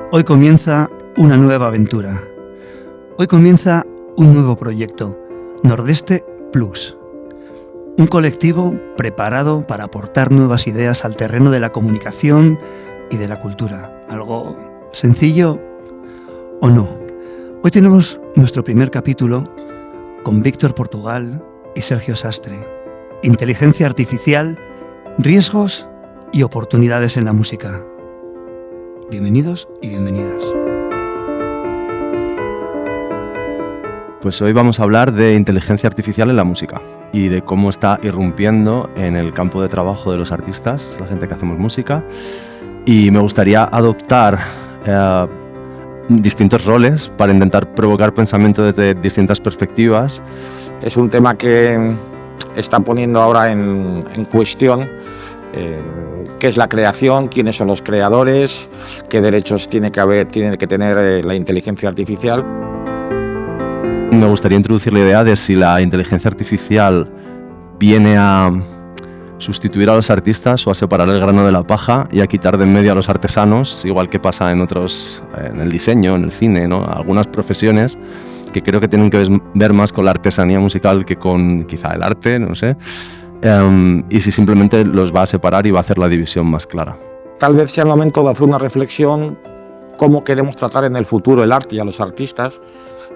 Hoy comienza una nueva aventura. Hoy comienza un nuevo proyecto, Nordeste Plus. Un colectivo preparado para aportar nuevas ideas al terreno de la comunicación y de la cultura. ¿Algo sencillo o no? Hoy tenemos nuestro primer capítulo con Víctor Portugal y Sergio Sastre. Inteligencia artificial, riesgos y oportunidades en la música. Bienvenidos y bienvenidas. Pues hoy vamos a hablar de inteligencia artificial en la música y de cómo está irrumpiendo en el campo de trabajo de los artistas, la gente que hacemos música. Y me gustaría adoptar distintos roles para intentar provocar pensamiento desde distintas perspectivas. Es un tema que está poniendo ahora en cuestión qué es la creación, quiénes son los creadores, qué derechos tiene que tener la inteligencia artificial. Me gustaría introducir la idea de si la inteligencia artificial viene a sustituir a los artistas o a separar el grano de la paja y a quitar de en medio a los artesanos, igual que pasa en el diseño, en el cine, ¿no? Algunas profesiones que creo que tienen que ver más con la artesanía musical que con quizá el arte, no sé. Y si simplemente los va a separar y va a hacer la división más clara. Tal vez sea el momento de hacer una reflexión cómo queremos tratar en el futuro el arte y a los artistas.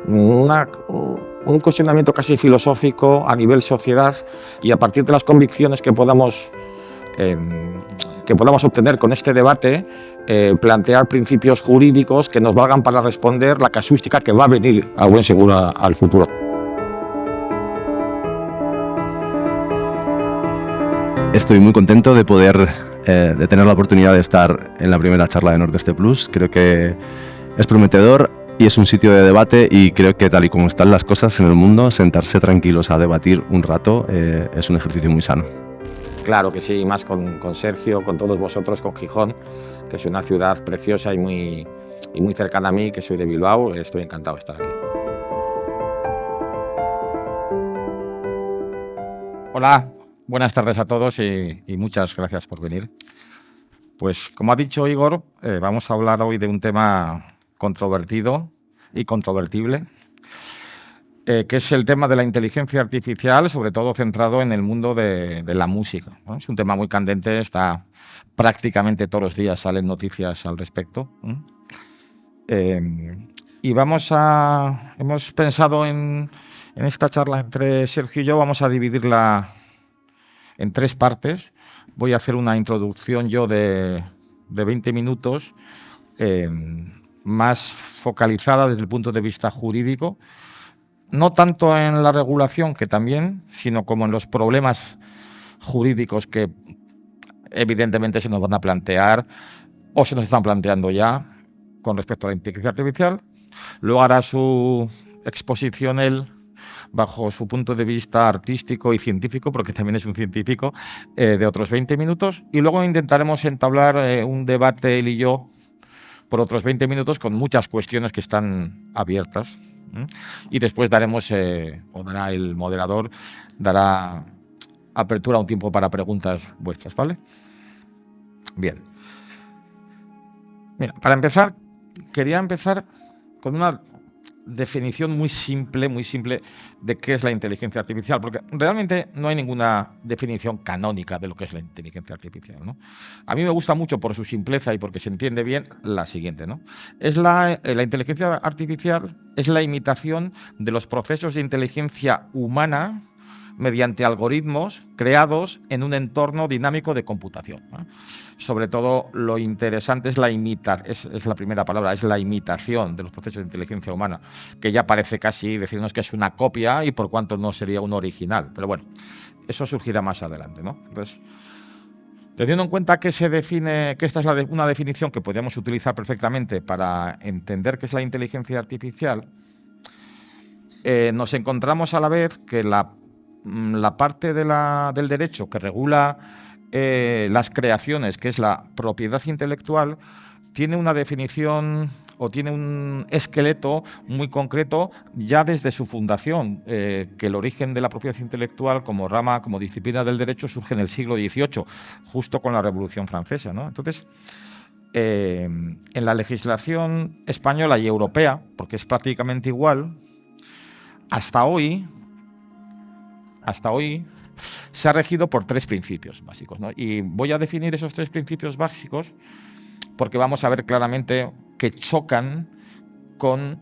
Un cuestionamiento casi filosófico a nivel sociedad, y a partir de las convicciones que podamos obtener con este debate, plantear principios jurídicos que nos valgan para responder la casuística que va a venir a buen seguro al futuro. Estoy muy contento de de tener la oportunidad de estar en la primera charla de Nordeste Plus. Creo que es prometedor y es un sitio de debate, y creo que tal y como están las cosas en el mundo, sentarse tranquilos a debatir un rato es un ejercicio muy sano. Claro que sí, más con Sergio, con todos vosotros, con Gijón, que es una ciudad preciosa y muy cercana a mí, que soy de Bilbao. Estoy encantado de estar aquí. Hola, buenas tardes a todos y muchas gracias por venir. Pues como ha dicho Igor, vamos a hablar hoy de un tema controvertido y controvertible, que es el tema de la inteligencia artificial, sobre todo centrado en el mundo de la música, ¿no? Es un tema muy candente, está prácticamente todos los días salen noticias al respecto. Y hemos pensado en esta charla entre Sergio y yo, vamos a dividirla en tres partes. Voy a hacer una introducción yo de 20 minutos, más focalizada desde el punto de vista jurídico, no tanto en la regulación, que también, sino como en los problemas jurídicos que evidentemente se nos van a plantear o se nos están planteando ya con respecto a la inteligencia artificial. Luego hará su exposición él bajo su punto de vista artístico y científico, porque también es un científico, de otros 20 minutos, y luego intentaremos entablar un debate él y yo por otros 20 minutos con muchas cuestiones que están abiertas. Y después dará el moderador, dará apertura a un tiempo para preguntas vuestras, ¿vale? Bien. Mira, para empezar, quería empezar con una definición muy simple de qué es la inteligencia artificial, porque realmente no hay ninguna definición canónica de lo que es la inteligencia artificial, ¿no? A mí me gusta mucho, por su simpleza y porque se entiende bien, la siguiente, ¿no? La inteligencia artificial es la imitación de los procesos de inteligencia humana mediante algoritmos creados en un entorno dinámico de computación, ¿no? Sobre todo lo interesante es es la primera palabra, es la imitación de los procesos de inteligencia humana, que ya parece casi decirnos que es una copia y por cuanto no sería un original. Pero bueno, eso surgirá más adelante, ¿no? Entonces, teniendo en cuenta que esta es una definición que podríamos utilizar perfectamente para entender qué es la inteligencia artificial, nos encontramos a la vez que la parte del derecho que regula las creaciones, que es la propiedad intelectual, tiene una definición o tiene un esqueleto muy concreto ya desde su fundación, que el origen de la propiedad intelectual como rama, como disciplina del derecho surge en el siglo XVIII, justo con la Revolución Francesa, ¿no? Entonces, en la legislación española y europea, porque es prácticamente igual, hasta hoy se ha regido por 3 principios básicos, ¿no? Y voy a definir esos 3 principios básicos porque vamos a ver claramente que chocan con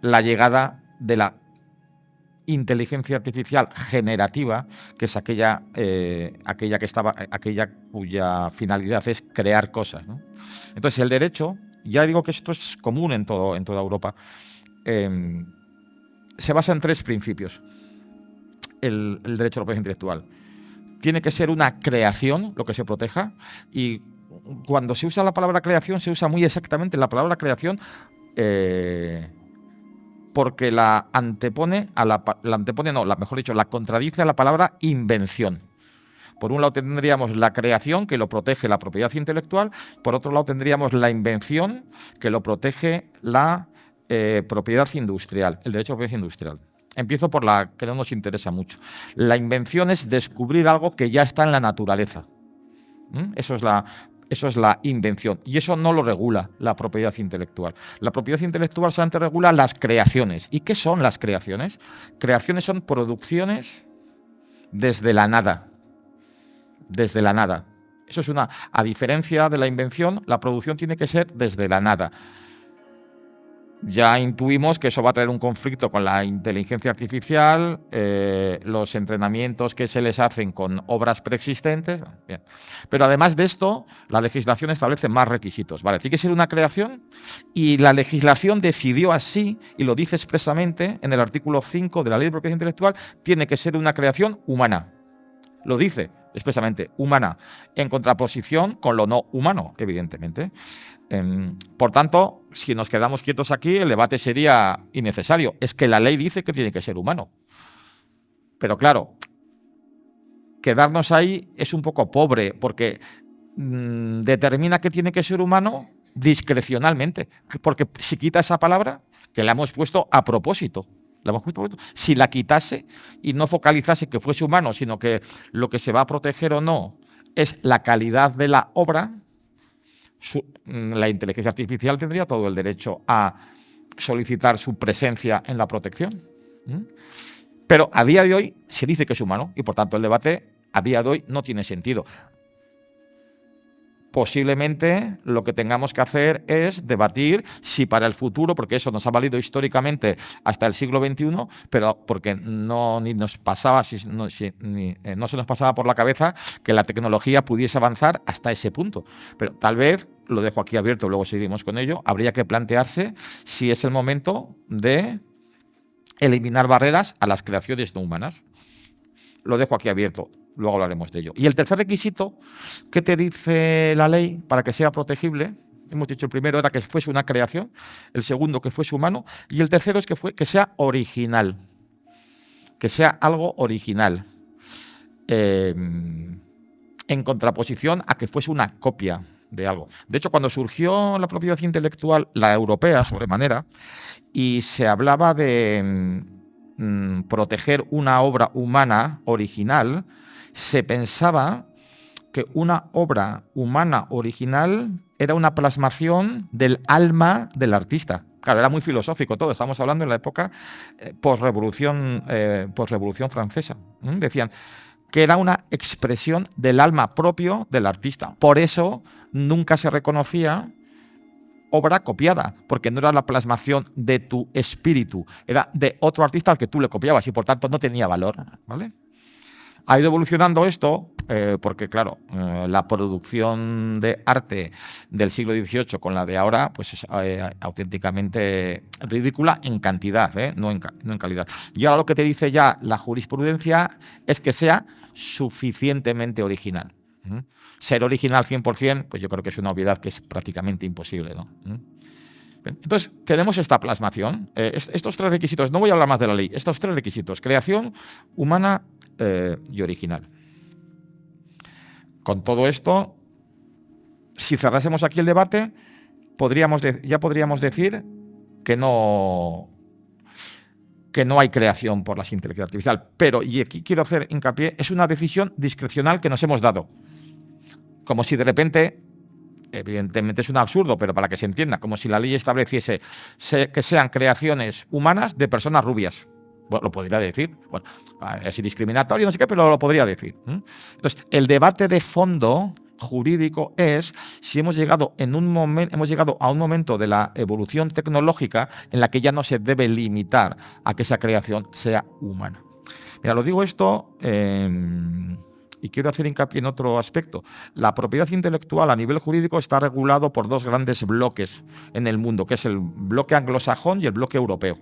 la llegada de la inteligencia artificial generativa, que es aquella cuya finalidad es crear cosas, ¿no? Entonces el derecho, ya digo que esto es común en toda Europa, se basa en 3 principios. El derecho a la propiedad intelectual tiene que ser una creación lo que se proteja, y cuando se usa la palabra creación se usa muy exactamente la palabra creación porque la contradice a la palabra invención. Por un lado tendríamos la creación, que lo protege la propiedad intelectual, por otro lado tendríamos la invención, que lo protege la propiedad industrial, el derecho a propiedad industrial. Empiezo por la que no nos interesa mucho. La invención es descubrir algo que ya está en la naturaleza. Eso es la invención, y eso no lo regula la propiedad intelectual. La propiedad intelectual solamente regula las creaciones. ¿Y qué son las creaciones? Creaciones son producciones desde la nada. Desde la nada. Eso es a diferencia de la invención, la producción tiene que ser desde la nada. Ya intuimos que eso va a traer un conflicto con la inteligencia artificial, los entrenamientos que se les hacen con obras preexistentes. Bien. Pero además de esto, la legislación establece más requisitos. Vale, tiene que ser una creación, y la legislación decidió así, y lo dice expresamente en el artículo 5 de la Ley de Propiedad Intelectual, tiene que ser una creación humana. Lo dice expresamente, humana, en contraposición con lo no humano, evidentemente. Por tanto, si nos quedamos quietos aquí, el debate sería innecesario. Es que la ley dice que tiene que ser humano. Pero claro, quedarnos ahí es un poco pobre, porque determina que tiene que ser humano discrecionalmente. Porque si quita esa palabra, que la hemos puesto a propósito, si la quitase y no focalizase que fuese humano, sino que lo que se va a proteger o no es la calidad de la obra, la inteligencia artificial tendría todo el derecho a solicitar su presencia en la protección. Pero a día de hoy se dice que es humano, y por tanto el debate a día de hoy no tiene sentido. Posiblemente lo que tengamos que hacer es debatir si para el futuro, porque eso nos ha valido históricamente hasta el siglo XXI, pero porque no se nos pasaba por la cabeza que la tecnología pudiese avanzar hasta ese punto. Pero tal vez, lo dejo aquí abierto, luego seguimos con ello, habría que plantearse si es el momento de eliminar barreras a las creaciones no humanas. Lo dejo aquí abierto. Luego hablaremos de ello. Y el tercer requisito, ¿qué te dice la ley para que sea protegible? Hemos dicho, el primero era que fuese una creación, el segundo que fuese humano, y el tercero es que sea original, que sea algo original, en contraposición a que fuese una copia de algo. De hecho, cuando surgió la propiedad intelectual, la europea, sobremanera, y se hablaba de proteger una obra humana original, se pensaba que una obra humana original era una plasmación del alma del artista. Claro, era muy filosófico todo, estamos hablando en la época posrevolución francesa. Decían que era una expresión del alma propio del artista. Por eso nunca se reconocía obra copiada, porque no era la plasmación de tu espíritu, era de otro artista al que tú le copiabas, y por tanto no tenía valor, ¿vale? Ha ido evolucionando esto porque, claro, la producción de arte del siglo XVIII con la de ahora pues es auténticamente ridícula en cantidad, no en calidad. Y ahora lo que te dice ya la jurisprudencia es que sea suficientemente original. Ser original 100%, pues yo creo que es una obviedad que es prácticamente imposible, ¿no? Entonces, tenemos esta plasmación, estos 3 requisitos, no voy a hablar más de la ley, estos 3 requisitos, creación, humana y original. Con todo esto, si cerrásemos aquí el debate, ya podríamos decir que no hay creación por la inteligencia artificial. Pero, y aquí quiero hacer hincapié, es una decisión discrecional que nos hemos dado. Como si de repente evidentemente es un absurdo, pero para que se entienda, como si la ley estableciese que sean creaciones humanas de personas rubias. Bueno, lo podría decir. Bueno, es indiscriminatorio, no sé qué, pero lo podría decir. Entonces, el debate de fondo jurídico es si hemos llegado a un momento de la evolución tecnológica en la que ya no se debe limitar a que esa creación sea humana. Mira, lo digo esto y quiero hacer hincapié en otro aspecto. La propiedad intelectual a nivel jurídico está regulado por dos grandes bloques en el mundo, que es el bloque anglosajón y el bloque europeo.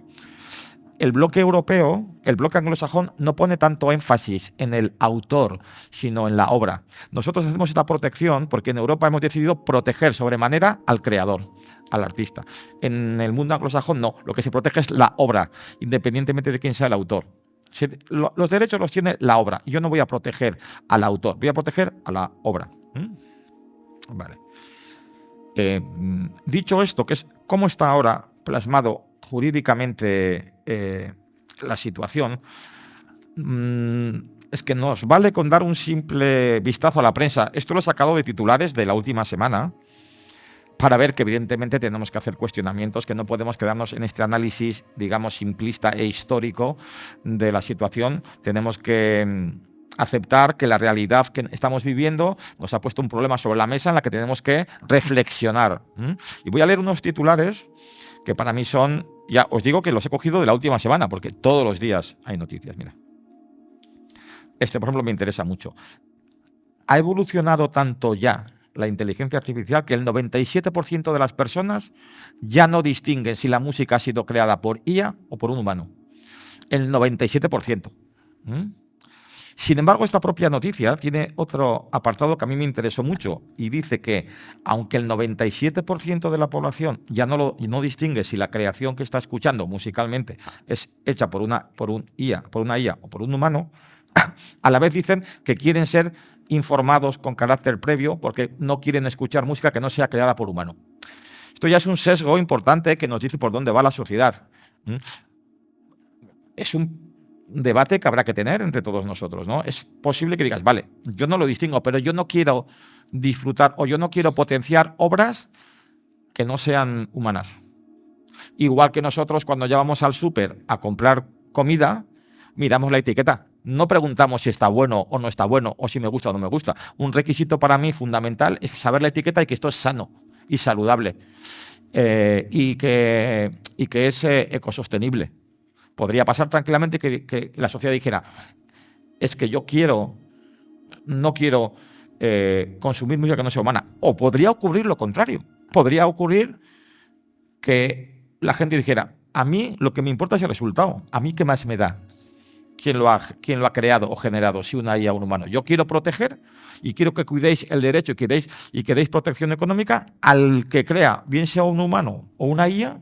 El bloque europeo, el bloque anglosajón, no pone tanto énfasis en el autor, sino en la obra. Nosotros hacemos esta protección porque en Europa hemos decidido proteger sobremanera al creador, al artista. En el mundo anglosajón no, lo que se protege es la obra, independientemente de quién sea el autor. Los derechos los tiene la obra. Yo no voy a proteger al autor, voy a proteger a la obra. Vale. Dicho esto, que es cómo está ahora plasmado jurídicamente la situación, es que nos vale con dar un simple vistazo a la prensa. Esto lo he sacado de titulares de la última semana para ver que evidentemente tenemos que hacer cuestionamientos, que no podemos quedarnos en este análisis, digamos, simplista e histórico de la situación. Tenemos que aceptar que la realidad que estamos viviendo nos ha puesto un problema sobre la mesa en la que tenemos que reflexionar. Y voy a leer unos titulares que para mí son, ya os digo que los he cogido de la última semana, porque todos los días hay noticias. Mira, este por ejemplo me interesa mucho. Ha evolucionado tanto ya la inteligencia artificial que el 97% de las personas ya no distinguen si la música ha sido creada por IA o por un humano. El 97%. Sin embargo, esta propia noticia tiene otro apartado que a mí me interesó mucho y dice que, aunque el 97% de la población ya no distingue si la creación que está escuchando musicalmente es hecha por una IA o por un humano, a la vez dicen que quieren ser informados con carácter previo porque no quieren escuchar música que no sea creada por humano. Esto ya es un sesgo importante que nos dice por dónde va la sociedad. Es un debate que habrá que tener entre todos nosotros, ¿no? Es posible que digas, vale, yo no lo distingo, pero yo no quiero disfrutar o yo no quiero potenciar obras que no sean humanas. Igual que nosotros cuando ya vamos al súper a comprar comida, miramos la etiqueta. No preguntamos si está bueno o no está bueno, o si me gusta o no me gusta. Un requisito para mí fundamental es saber la etiqueta y que esto es sano y saludable y que es ecosostenible. Podría pasar tranquilamente que la sociedad dijera, es que yo no quiero consumir música que no sea humana. O podría ocurrir lo contrario. Podría ocurrir que la gente dijera, a mí lo que me importa es el resultado. A mí qué más me da quién lo ha creado o generado, si una IA o un humano. Yo quiero proteger y quiero que cuidéis el derecho y queréis protección económica al que crea, bien sea un humano o una IA,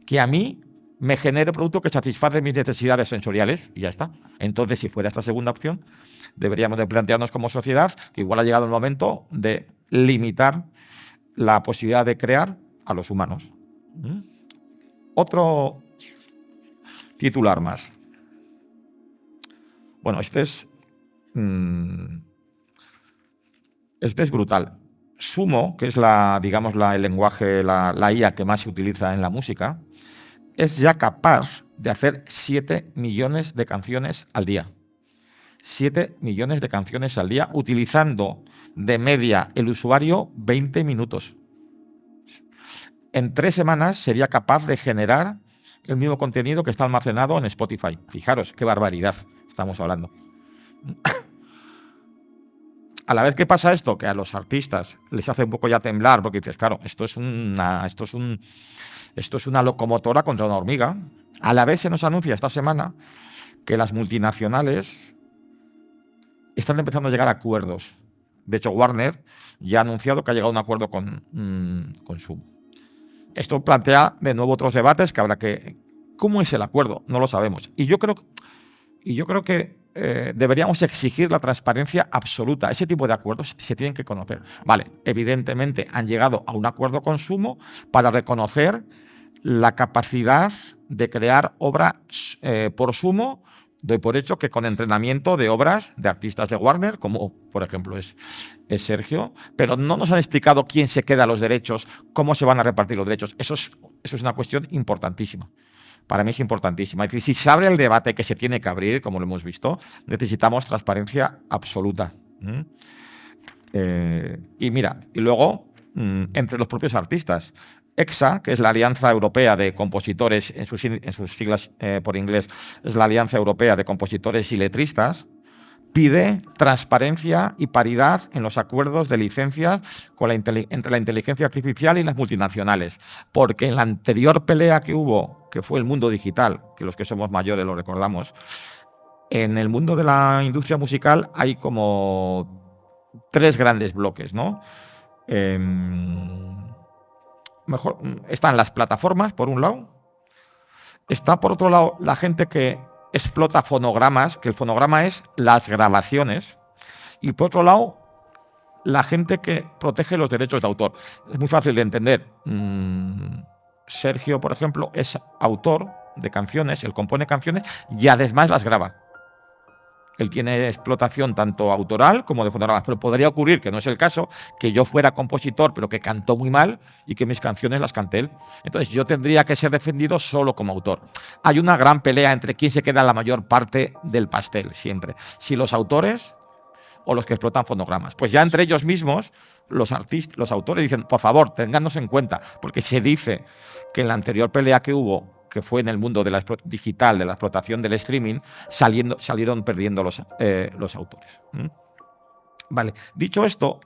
que a mí me genere producto que satisface mis necesidades sensoriales y ya está. Entonces, si fuera esta segunda opción, deberíamos de plantearnos como sociedad que igual ha llegado el momento de limitar la posibilidad de crear a los humanos. Otro titular más. Bueno, este es brutal. Sumo, que es el lenguaje, la IA que más se utiliza en la música, es ya capaz de hacer 7 millones de canciones al día. 7 millones de canciones al día, utilizando de media el usuario 20 minutos. En 3 semanas sería capaz de generar el mismo contenido que está almacenado en Spotify. Fijaros, qué barbaridad estamos hablando. A la vez que pasa esto, que a los artistas les hace un poco ya temblar, porque dices, claro, esto es una locomotora contra una hormiga. A la vez se nos anuncia esta semana que las multinacionales están empezando a llegar a acuerdos. De hecho, Warner ya ha anunciado que ha llegado a un acuerdo con Zoom. Esto plantea de nuevo otros debates que habrá que... ¿Cómo es el acuerdo? No lo sabemos. Y yo creo que deberíamos exigir la transparencia absoluta. Ese tipo de acuerdos se tienen que conocer. Vale, evidentemente han llegado a un acuerdo con Sumo para reconocer la capacidad de crear obra por Sumo Doy por hecho que con entrenamiento de obras de artistas de Warner, como por ejemplo es Sergio, pero no nos han explicado quién se queda los derechos, cómo se van a repartir los derechos. Eso es una cuestión importantísima. Para mí es importantísima. Es decir, si se abre el debate que se tiene que abrir, como lo hemos visto, necesitamos transparencia absoluta. Y mira, y luego, entre los propios artistas, EXA, que es la Alianza Europea de Compositores, en sus siglas por inglés, es la Alianza Europea de Compositores y Letristas, pide transparencia y paridad en los acuerdos de licencias entre la inteligencia artificial y las multinacionales, porque en la anterior pelea que hubo, que fue el mundo digital, que los que somos mayores lo recordamos, en el mundo de la industria musical hay como 3 grandes bloques, ¿no? Mejor, están las plataformas, por un lado. Está, por otro lado, la gente que explota fonogramas, que el fonograma es las grabaciones. Y, por otro lado, la gente que protege los derechos de autor. Es muy fácil de entender. Sergio, por ejemplo, es autor de canciones, él compone canciones y además las graba. Él tiene explotación tanto autoral como de fonogramas, pero podría ocurrir, que no es el caso, que yo fuera compositor, pero que cantó muy mal y que mis canciones las cante él. Entonces yo tendría que ser defendido solo como autor. Hay una gran pelea entre quién se queda la mayor parte del pastel, siempre. Si los autores o los que explotan fonogramas. Pues ya entre ellos mismos, los autores dicen, por favor, téngannos en cuenta, porque se dice que en la anterior pelea que hubo, que fue en el mundo de la digital, de la explotación del streaming, salieron perdiendo los autores. Vale, dicho esto,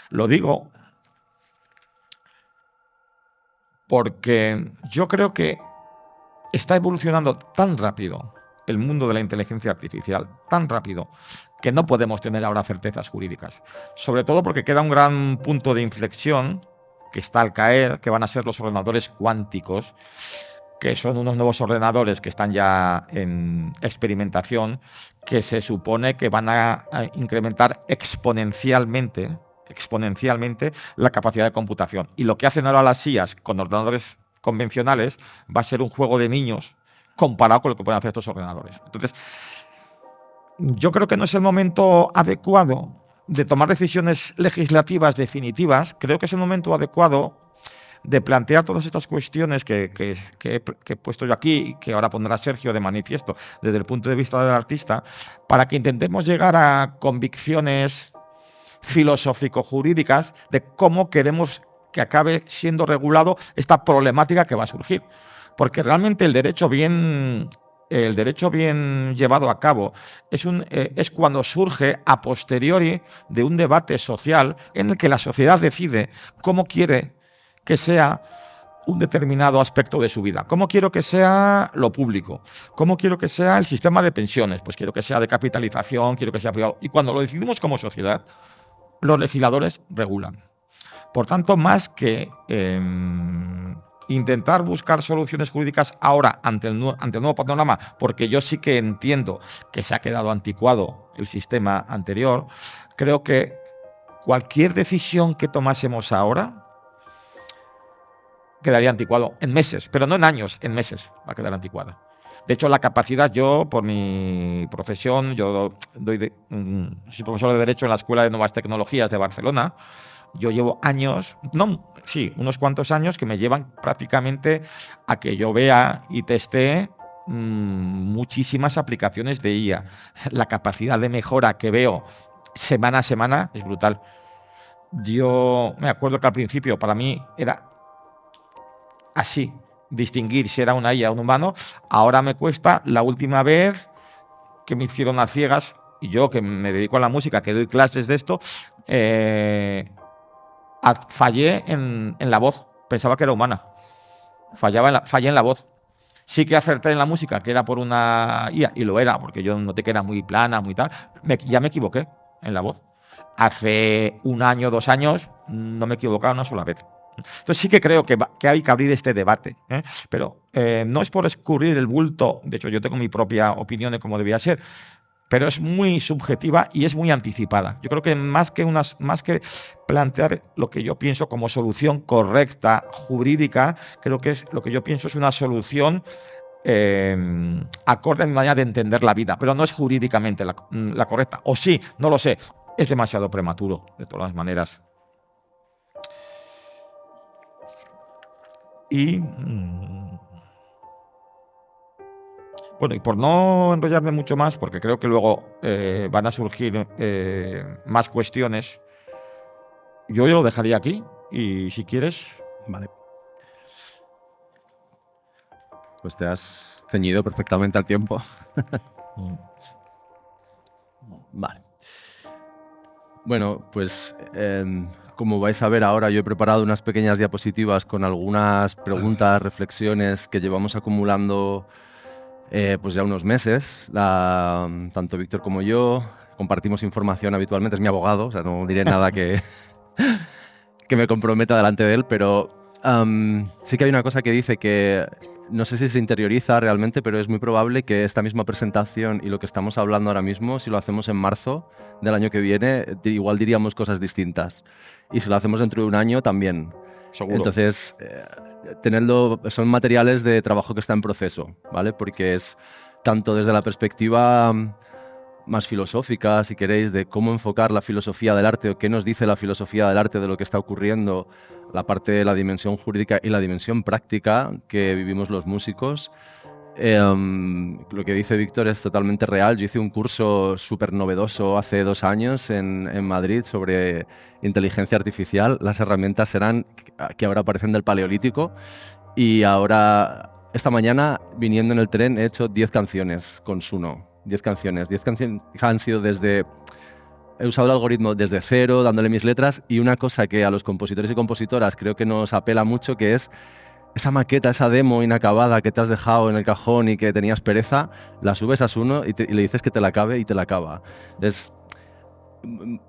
lo digo porque yo creo que está evolucionando tan rápido el mundo de la inteligencia artificial, tan rápido, que no podemos tener ahora certezas jurídicas. Sobre todo porque queda un gran punto de inflexión que está al caer, que van a ser los ordenadores cuánticos, que son unos nuevos ordenadores que están ya en experimentación, que se supone que van a incrementar exponencialmente la capacidad de computación. Y lo que hacen ahora las IAs con ordenadores convencionales va a ser un juego de niños comparado con lo que pueden hacer estos ordenadores. Entonces, yo creo que no es el momento adecuado de tomar decisiones legislativas definitivas. Creo que es el momento adecuado de plantear todas estas cuestiones que he puesto yo aquí y que ahora pondrá Sergio de manifiesto desde el punto de vista del artista, para que intentemos llegar a convicciones filosófico-jurídicas de cómo queremos que acabe siendo regulado esta problemática que va a surgir. Porque realmente el derecho bien llevado a cabo es cuando surge a posteriori de un debate social en el que la sociedad decide cómo quiere que sea un determinado aspecto de su vida. ¿Cómo quiero que sea lo público? ¿Cómo quiero que sea el sistema de pensiones? Pues quiero que sea de capitalización, quiero que sea privado. Y cuando lo decidimos como sociedad, los legisladores regulan. Por tanto, más que intentar buscar soluciones jurídicas ahora ante el nuevo panorama, porque yo sí que entiendo que se ha quedado anticuado el sistema anterior, creo que cualquier decisión que tomásemos ahora quedaría anticuado en meses, pero no en años, en meses va a quedar anticuada. De hecho, la capacidad, yo, por mi profesión, yo soy profesor de Derecho en la Escuela de Nuevas Tecnologías de Barcelona. Yo llevo años, unos cuantos años que me llevan prácticamente a que yo vea y testee muchísimas aplicaciones de IA. La capacidad de mejora que veo semana a semana es brutal. Yo me acuerdo que al principio para mí era así, distinguir si era una IA o un humano. Ahora me cuesta. La última vez que me hicieron a ciegas, y yo que me dedico a la música, que doy clases de esto, fallé en la voz. Pensaba que era humana. Fallé en la voz. Sí que acerté en la música, que era por una IA, y lo era, porque yo noté que era muy plana, muy tal. Ya me equivoqué en la voz. Hace 1 año, 2 años, no me he equivocado una sola vez. Entonces sí que creo que hay que abrir este debate, pero no es por escurrir el bulto. De hecho, yo tengo mi propia opinión de cómo debía ser, pero es muy subjetiva y es muy anticipada. Yo creo que más que plantear lo que yo pienso como solución correcta, jurídica, creo que lo que yo pienso es una solución acorde a mi manera de entender la vida, pero no es jurídicamente la correcta. O sí, no lo sé. Es demasiado prematuro, de todas maneras. Y bueno, y por no enrollarme mucho más, porque creo que luego van a surgir más cuestiones, yo lo dejaría aquí y si quieres... Vale. Pues te has ceñido perfectamente al tiempo. Vale. Bueno, pues como vais a ver ahora, yo he preparado unas pequeñas diapositivas con algunas preguntas, reflexiones que llevamos acumulando pues ya unos meses. Tanto Víctor como yo compartimos información habitualmente, es mi abogado, o sea, no diré nada que me comprometa delante de él, pero sí que hay una cosa que dice que no sé si se interioriza realmente, pero es muy probable que esta misma presentación y lo que estamos hablando ahora mismo, si lo hacemos en marzo del año que viene, igual diríamos cosas distintas. Y si lo hacemos dentro de un año, también. Seguro. Entonces, son materiales de trabajo que está en proceso, ¿vale? Porque es tanto desde la perspectiva más filosófica, si queréis, de cómo enfocar la filosofía del arte o qué nos dice la filosofía del arte de lo que está ocurriendo, la parte de la dimensión jurídica y la dimensión práctica que vivimos los músicos. Lo que dice Víctor es totalmente real. Yo hice un curso súper novedoso hace 2 años en Madrid sobre inteligencia artificial. Las herramientas eran que ahora aparecen del Paleolítico y ahora, esta mañana, viniendo en el tren, he hecho 10 canciones con Suno. 10 canciones han sido desde... He usado el algoritmo desde cero, dándole mis letras, y una cosa que a los compositores y compositoras creo que nos apela mucho, que es esa maqueta, esa demo inacabada que te has dejado en el cajón y que tenías pereza, la subes a Suno y le dices que te la acabe y te la acaba. Entonces,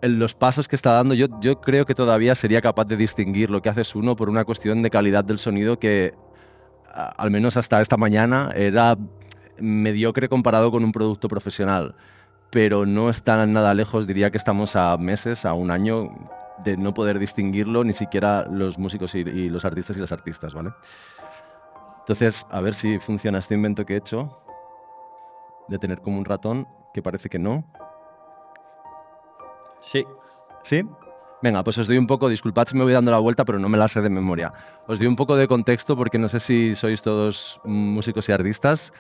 los pasos que está dando, yo creo que todavía sería capaz de distinguir lo que hace Suno por una cuestión de calidad del sonido que, al menos hasta esta mañana, era mediocre comparado con un producto profesional, pero no está nada lejos. Diría que estamos a meses, a un año de no poder distinguirlo, ni siquiera los músicos y los artistas y las artistas, ¿vale? Entonces, a ver si funciona este invento que he hecho de tener como un ratón, que parece que no. Sí. ¿Sí? Venga, pues os doy un poco, disculpad si me voy dando la vuelta, pero no me la sé de memoria. Os doy un poco de contexto porque no sé si sois todos músicos y artistas,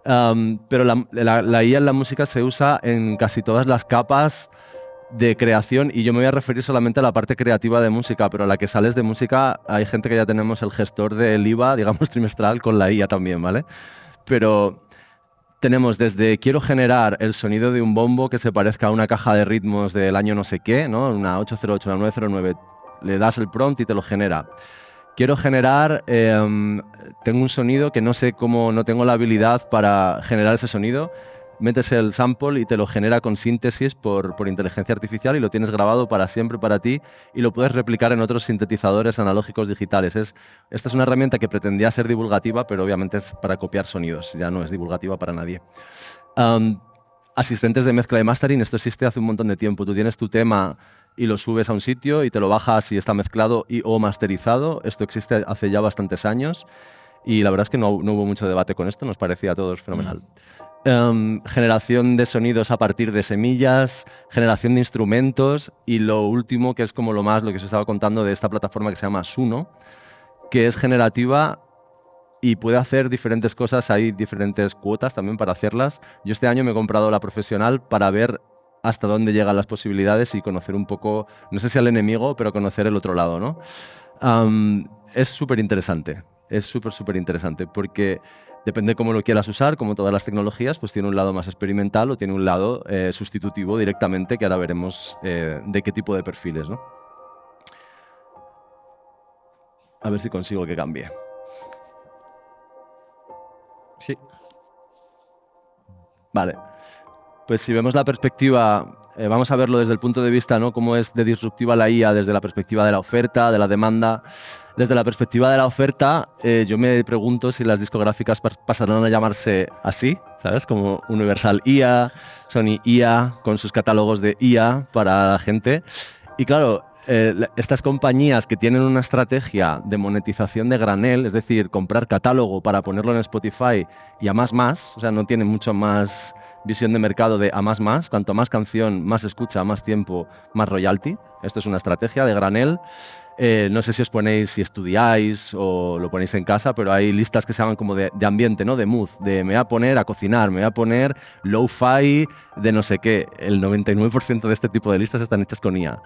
pero la IA en la música se usa en casi todas las capas de creación, y yo me voy a referir solamente a la parte creativa de música, pero a la que sales de música hay gente que ya tenemos el gestor del IVA, digamos, trimestral con la IA también, ¿vale? Pero tenemos desde quiero generar el sonido de un bombo que se parezca a una caja de ritmos del año no sé qué, ¿no? Una 808, una 909, le das el prompt y te lo genera. Quiero generar, tengo un sonido que no sé cómo, no tengo la habilidad para generar ese sonido, metes el sample y te lo genera con síntesis por inteligencia artificial y lo tienes grabado para siempre para ti y lo puedes replicar en otros sintetizadores analógicos digitales. Esta es una herramienta que pretendía ser divulgativa, pero obviamente es para copiar sonidos, ya no es divulgativa para nadie. Asistentes de mezcla y mastering, esto existe hace un montón de tiempo. Tú tienes tu tema y lo subes a un sitio y te lo bajas y está mezclado y o masterizado. Esto existe hace ya bastantes años y la verdad es que no hubo mucho debate con esto, nos parecía a todos fenomenal. Generación de sonidos a partir de semillas, generación de instrumentos y lo último, que es como lo que os estaba contando de esta plataforma que se llama Suno, que es generativa y puede hacer diferentes cosas. Hay diferentes cuotas también para hacerlas. Yo este año me he comprado la profesional para ver hasta dónde llegan las posibilidades y conocer un poco, no sé si al enemigo, pero conocer el otro lado, ¿no? Es súper interesante, súper interesante, porque depende de cómo lo quieras usar, como todas las tecnologías, pues tiene un lado más experimental o tiene un lado sustitutivo directamente, que ahora veremos de qué tipo de perfiles, ¿no? A ver si consigo que cambie. Sí. Vale. Pues si vemos la perspectiva, vamos a verlo desde el punto de vista, ¿no? Cómo es de disruptiva la IA desde la perspectiva de la oferta, de la demanda. Desde la perspectiva de la oferta, yo me pregunto si las discográficas pasarán a llamarse así, ¿sabes? Como Universal IA, Sony IA, con sus catálogos de IA para la gente. Y claro, estas compañías que tienen una estrategia de monetización de granel, es decir, comprar catálogo para ponerlo en Spotify y a más, o sea, no tienen mucho más visión de mercado de a más, cuanto más canción, más escucha, más tiempo, más royalty. Esto es una estrategia de granel. No sé si os ponéis, si estudiáis o lo ponéis en casa, pero hay listas que se llaman como de ambiente, ¿no? De mood, de me voy a poner a cocinar, me voy a poner lo-fi de no sé qué. El 99% de este tipo de listas están hechas con IA.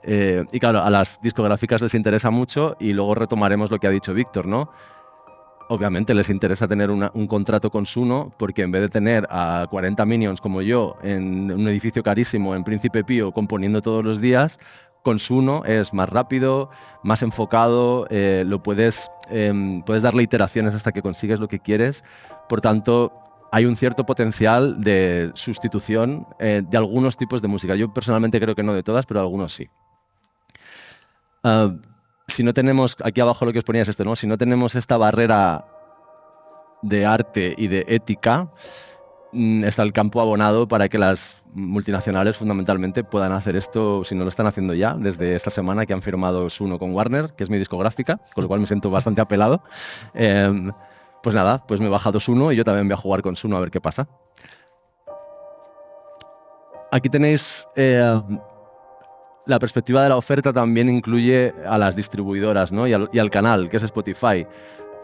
Y claro, a las discográficas les interesa mucho y luego retomaremos lo que ha dicho Víctor, ¿no? Obviamente les interesa tener un contrato con Suno porque en vez de tener a 40 minions como yo en un edificio carísimo en Príncipe Pío componiendo todos los días, con Suno es más rápido, más enfocado, puedes darle iteraciones hasta que consigues lo que quieres. Por tanto, hay un cierto potencial de sustitución de algunos tipos de música. Yo personalmente creo que no de todas, pero algunos sí. Si no tenemos, aquí abajo lo que os ponía es esto, ¿no? Si no tenemos esta barrera de arte y de ética, está el campo abonado para que las multinacionales fundamentalmente puedan hacer esto, si no lo están haciendo ya, desde esta semana que han firmado Suno con Warner, que es mi discográfica, con lo cual me siento bastante apelado. Pues nada, pues me he bajado Suno y yo también voy a jugar con Suno a ver qué pasa. Aquí tenéis... la perspectiva de la oferta también incluye a las distribuidoras, ¿no? y al canal, que es Spotify.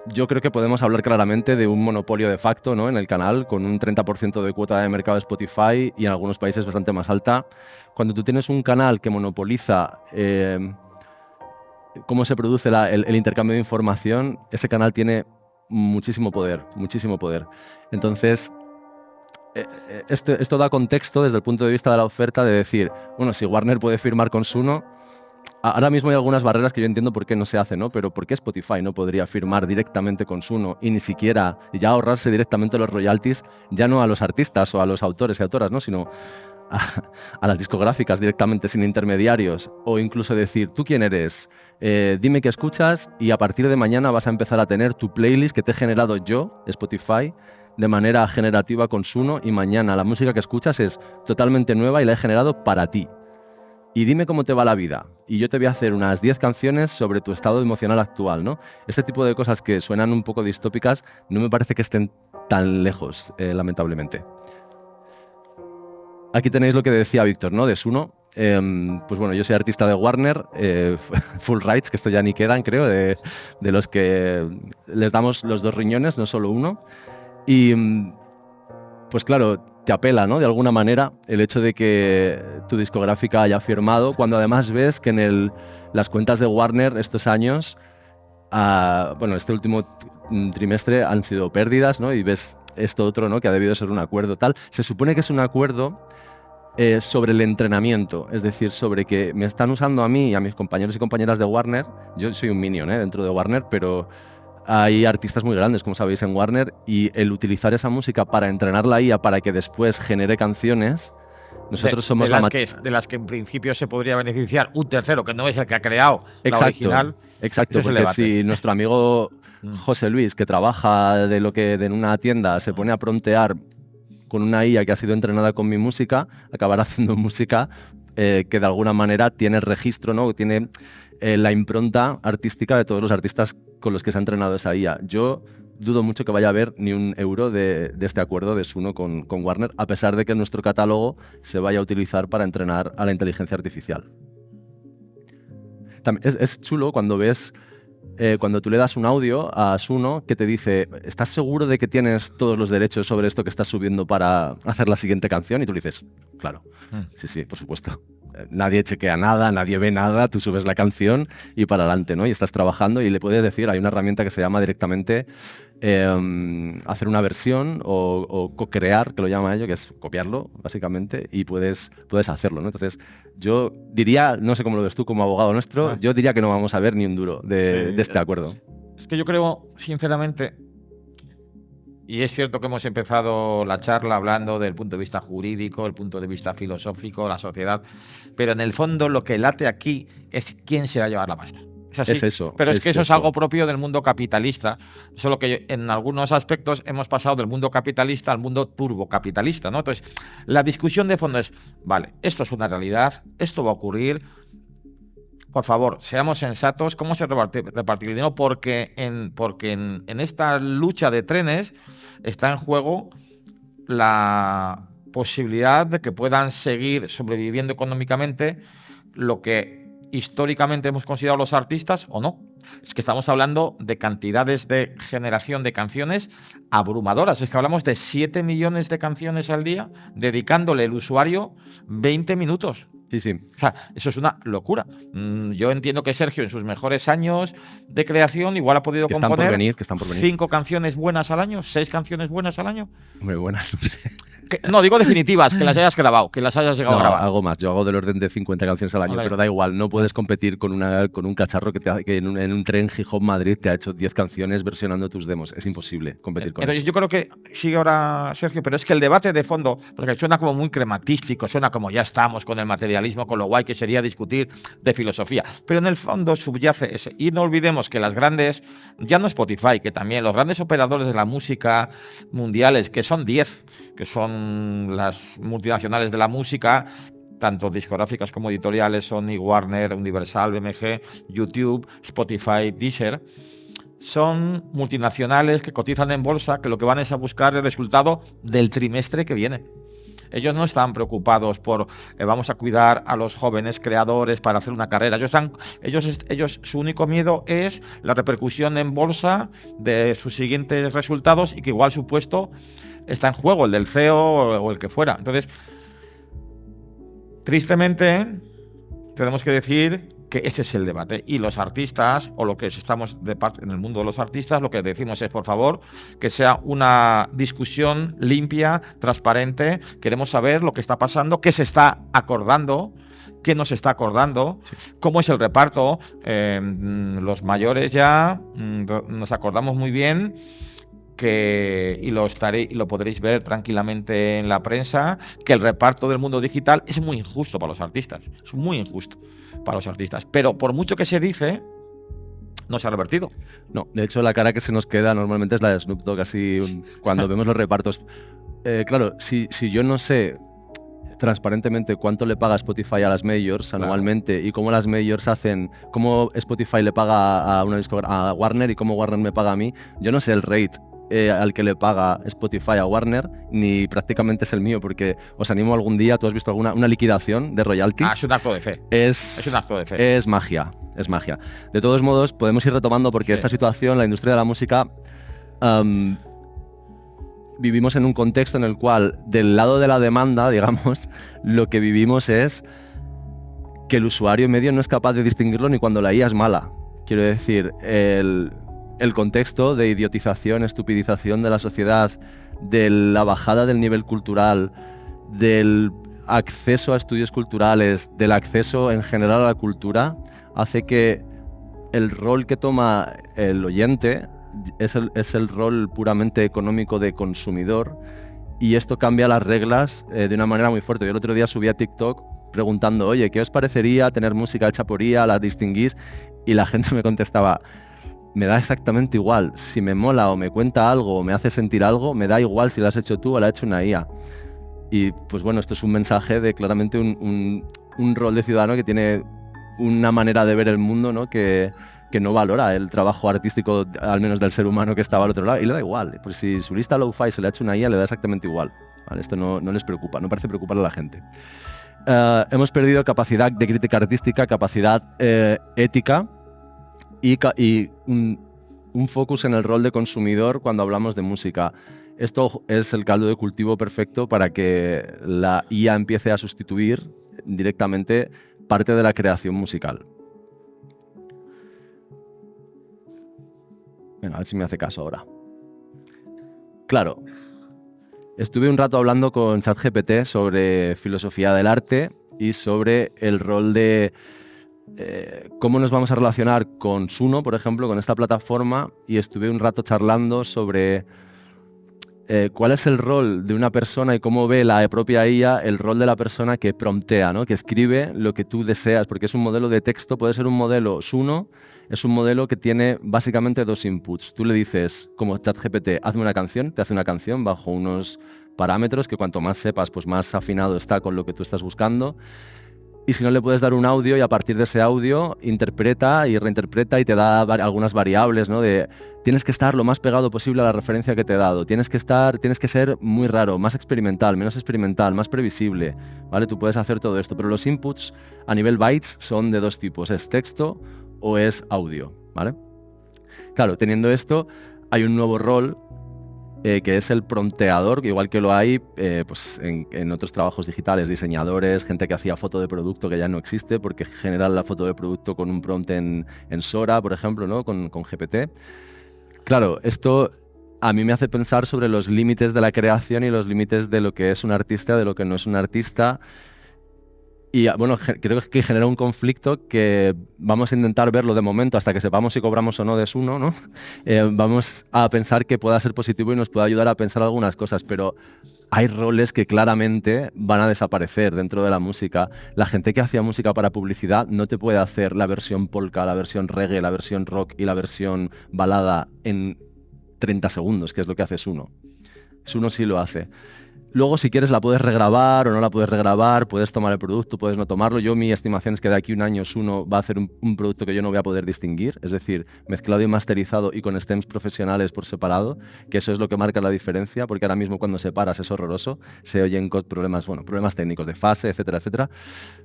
Yo creo que podemos hablar claramente de un monopolio de facto, ¿no? En el canal, con un 30% de cuota de mercado de Spotify y en algunos países bastante más alta. Cuando tú tienes un canal que monopoliza cómo se produce el intercambio de información, ese canal tiene muchísimo poder, muchísimo poder. Entonces, esto da contexto desde el punto de vista de la oferta de decir, bueno, si Warner puede firmar con Suno, ahora mismo hay algunas barreras que yo entiendo por qué no se hace, ¿no? Pero ¿por qué Spotify no podría firmar directamente con Suno y ni siquiera ya ahorrarse directamente los royalties, ya no a los artistas o a los autores y autoras, ¿no? Sino a las discográficas directamente sin intermediarios, o incluso decir, ¿tú quién eres? Dime qué escuchas y a partir de mañana vas a empezar a tener tu playlist que te he generado yo, Spotify, de manera generativa con Suno y mañana la música que escuchas es totalmente nueva y la he generado para ti. Y dime cómo te va la vida. Y yo te voy a hacer unas 10 canciones sobre tu estado emocional actual, ¿no? Este tipo de cosas que suenan un poco distópicas no me parece que estén tan lejos, lamentablemente. Aquí tenéis lo que decía Víctor, ¿no? De Suno. Pues bueno, yo soy artista de Warner, full rights, que esto ya ni quedan, creo, de los que les damos los 2 riñones, no solo uno. Y pues claro, te apela, ¿no? De alguna manera el hecho de que tu discográfica haya firmado, cuando además ves que en las cuentas de Warner estos años, bueno, este último trimestre han sido pérdidas, ¿no? Y ves esto otro, ¿no? Que ha debido ser un acuerdo tal. Se supone que es un acuerdo sobre el entrenamiento, es decir, sobre que me están usando a mí y a mis compañeros y compañeras de Warner. Yo soy un minion dentro de Warner, pero hay artistas muy grandes, como sabéis, en Warner, y el utilizar esa música para entrenar la IA para que después genere canciones, nosotros somos de las que en principio se podría beneficiar un tercero, que no es el que ha creado la original. Exacto, porque si nuestro amigo José Luis, que trabaja en una tienda, se pone a promptear con una IA que ha sido entrenada con mi música, acabará haciendo música que de alguna manera tiene el registro, ¿no? Tiene la impronta artística de todos los artistas con los que se ha entrenado esa IA. Yo dudo mucho que vaya a haber ni un euro de este acuerdo de Suno con Warner, a pesar de que nuestro catálogo se vaya a utilizar para entrenar a la inteligencia artificial. También es chulo cuando ves, cuando tú le das un audio a Suno que te dice, ¿estás seguro de que tienes todos los derechos sobre esto que estás subiendo para hacer la siguiente canción? Y tú le dices, claro, sí, por supuesto. Nadie chequea nada, nadie ve nada, tú subes la canción y para adelante, ¿no? Y estás trabajando y le puedes decir, hay una herramienta que se llama directamente hacer una versión o co-crear, que lo llama ello, que es copiarlo, básicamente, y puedes hacerlo, ¿no? Entonces, yo diría, no sé cómo lo ves tú como abogado nuestro, yo diría que no vamos a ver ni un duro de este acuerdo. Es que yo creo, sinceramente, y es cierto que hemos empezado la charla hablando del punto de vista jurídico, el punto de vista filosófico, la sociedad, pero en el fondo lo que late aquí es quién se va a llevar la pasta. Es así. Es eso. Pero es que eso es algo propio del mundo capitalista, solo que en algunos aspectos hemos pasado del mundo capitalista al mundo turbocapitalista, ¿no? Entonces, la discusión de fondo es, vale, esto es una realidad, esto va a ocurrir, por favor, seamos sensatos. ¿Cómo se reparte el dinero? Porque en esta lucha de trenes está en juego la posibilidad de que puedan seguir sobreviviendo económicamente lo que históricamente hemos considerado los artistas o no. Es que estamos hablando de cantidades de generación de canciones abrumadoras. Es que hablamos de 7 millones de canciones al día, dedicándole el usuario 20 minutos. Sí, sí. O sea, eso es una locura. Yo entiendo que Sergio en sus mejores años de creación igual ha podido componer 5 canciones buenas al año, 6 canciones buenas al año. Muy buenas, no sé. No, digo definitivas, que las hayas grabado, que las hayas llegado a grabar. Hago más, yo hago del orden de 50 canciones al año, pero da igual, no puedes competir con un cacharro que en un tren Gijón-Madrid te ha hecho 10 canciones versionando tus demos. Es imposible competir con Entonces eso. yo creo que sigue ahora Sergio, pero es que el debate de fondo, porque suena como muy crematístico, suena como ya estamos con el materialismo, con lo guay que sería discutir de filosofía, pero en el fondo subyace ese. Y no olvidemos que las grandes, ya no Spotify, que también los grandes operadores de la música mundiales, que son 10, que son las multinacionales de la música, tanto discográficas como editoriales, Sony, Warner, Universal, BMG, YouTube, Spotify, Deezer, son multinacionales que cotizan en bolsa, que lo que van es a buscar el resultado del trimestre que viene. Ellos no están preocupados por vamos a cuidar a los jóvenes creadores para hacer una carrera. Ellos su único miedo es la repercusión en bolsa de sus siguientes resultados y que igual su puesto está en juego, el del CEO o el que fuera. Entonces, tristemente, tenemos que decir que ese es el debate. Y los artistas, o lo que estamos de parte en el mundo de los artistas, lo que decimos es, por favor, que sea una discusión limpia, transparente. Queremos saber lo que está pasando, qué se está acordando, qué nos está acordando, cómo es el reparto. Los mayores ya nos acordamos muy bien y lo podréis ver tranquilamente en la prensa, que el reparto del mundo digital es muy injusto para los artistas, es muy injusto para los artistas, pero por mucho que se dice, no se ha revertido. No, de hecho la cara que se nos queda normalmente es la de Snoop Dogg, así cuando vemos los repartos. Claro, si yo no sé transparentemente cuánto le paga Spotify a las majors anualmente, y cómo las majors hacen, cómo Spotify le paga a Warner y cómo Warner me paga a mí, yo no sé el rate al que le paga Spotify a Warner, ni prácticamente es el mío, porque os animo algún día, ¿tú has visto una liquidación de royalties? Es un acto de fe. Es un acto de fe. Es magia. De todos modos, podemos ir retomando porque esta situación, la industria de la música, vivimos en un contexto en el cual, del lado de la demanda, digamos, lo que vivimos es que el usuario medio no es capaz de distinguirlo ni cuando la IA es mala. Quiero decir, el contexto de idiotización, estupidización de la sociedad, de la bajada del nivel cultural, del acceso a estudios culturales, del acceso en general a la cultura, hace que el rol que toma el oyente es el rol puramente económico de consumidor, y esto cambia las reglas de una manera muy fuerte. Yo el otro día subí a TikTok preguntando, oye, ¿qué os parecería tener música hecha por IA? ¿La distinguís? Y la gente me contestaba, me da exactamente igual. Si me mola o me cuenta algo o me hace sentir algo, me da igual si lo has hecho tú o la ha hecho una IA. Y pues bueno, esto es un mensaje de claramente un rol de ciudadano que tiene una manera de ver el mundo, ¿no? que no valora el trabajo artístico, al menos del ser humano que estaba al otro lado, y le da igual. Pues si su lista lo-fi se le ha hecho una IA, le da exactamente igual. ¿Vale? Esto no les preocupa, no parece preocuparle a la gente. Hemos perdido capacidad de crítica artística, capacidad ética, y un focus en el rol de consumidor cuando hablamos de música. Esto es el caldo de cultivo perfecto para que la IA empiece a sustituir directamente parte de la creación musical. Bueno, a ver si me hace caso ahora. Claro, estuve un rato hablando con ChatGPT sobre filosofía del arte y sobre el rol de cómo nos vamos a relacionar con Suno, por ejemplo, con esta plataforma, y estuve un rato charlando sobre cuál es el rol de una persona y cómo ve la propia IA el rol de la persona que promptea, ¿no? Que escribe lo que tú deseas, porque es un modelo de texto, puede ser un modelo Suno, es un modelo que tiene básicamente 2 inputs. Tú le dices, como ChatGPT, hazme una canción, te hace una canción bajo unos parámetros que cuanto más sepas, pues más afinado está con lo que tú estás buscando. y si no le puedes dar un audio y a partir de ese audio interpreta y reinterpreta y te da algunas variables, ¿no? De tienes que estar lo más pegado posible a la referencia que te he dado, tienes que ser muy raro, más experimental, menos experimental, más previsible, ¿vale? Tú puedes hacer todo esto, pero los inputs a nivel bytes son de dos tipos, es texto o es audio, ¿vale? Claro, teniendo esto, hay un nuevo rol que es el prompteador, igual que lo hay pues en otros trabajos digitales, diseñadores, gente que hacía foto de producto que ya no existe porque generan la foto de producto con un prompt en Sora, por ejemplo, ¿no? con GPT. Claro, esto a mí me hace pensar sobre los límites de la creación y los límites de lo que es un artista, de lo que no es un artista. Y bueno, creo que genera un conflicto que vamos a intentar verlo de momento hasta que sepamos si cobramos o no de Suno, ¿no? Vamos a pensar que pueda ser positivo y nos pueda ayudar a pensar algunas cosas, pero hay roles que claramente van a desaparecer dentro de la música. La gente que hacía música para publicidad no te puede hacer la versión polka, la versión reggae, la versión rock y la versión balada en 30 segundos, que es lo que hace Suno. Suno sí lo hace. Luego, si quieres, la puedes regrabar o no la puedes regrabar, puedes tomar el producto, puedes no tomarlo. Yo, mi estimación es que de aquí a un año Suno va a hacer un producto que yo no voy a poder distinguir, es decir, mezclado y masterizado y con stems profesionales por separado, que eso es lo que marca la diferencia, porque ahora mismo cuando separas es horroroso, se oyen problemas técnicos de fase, etcétera, etcétera.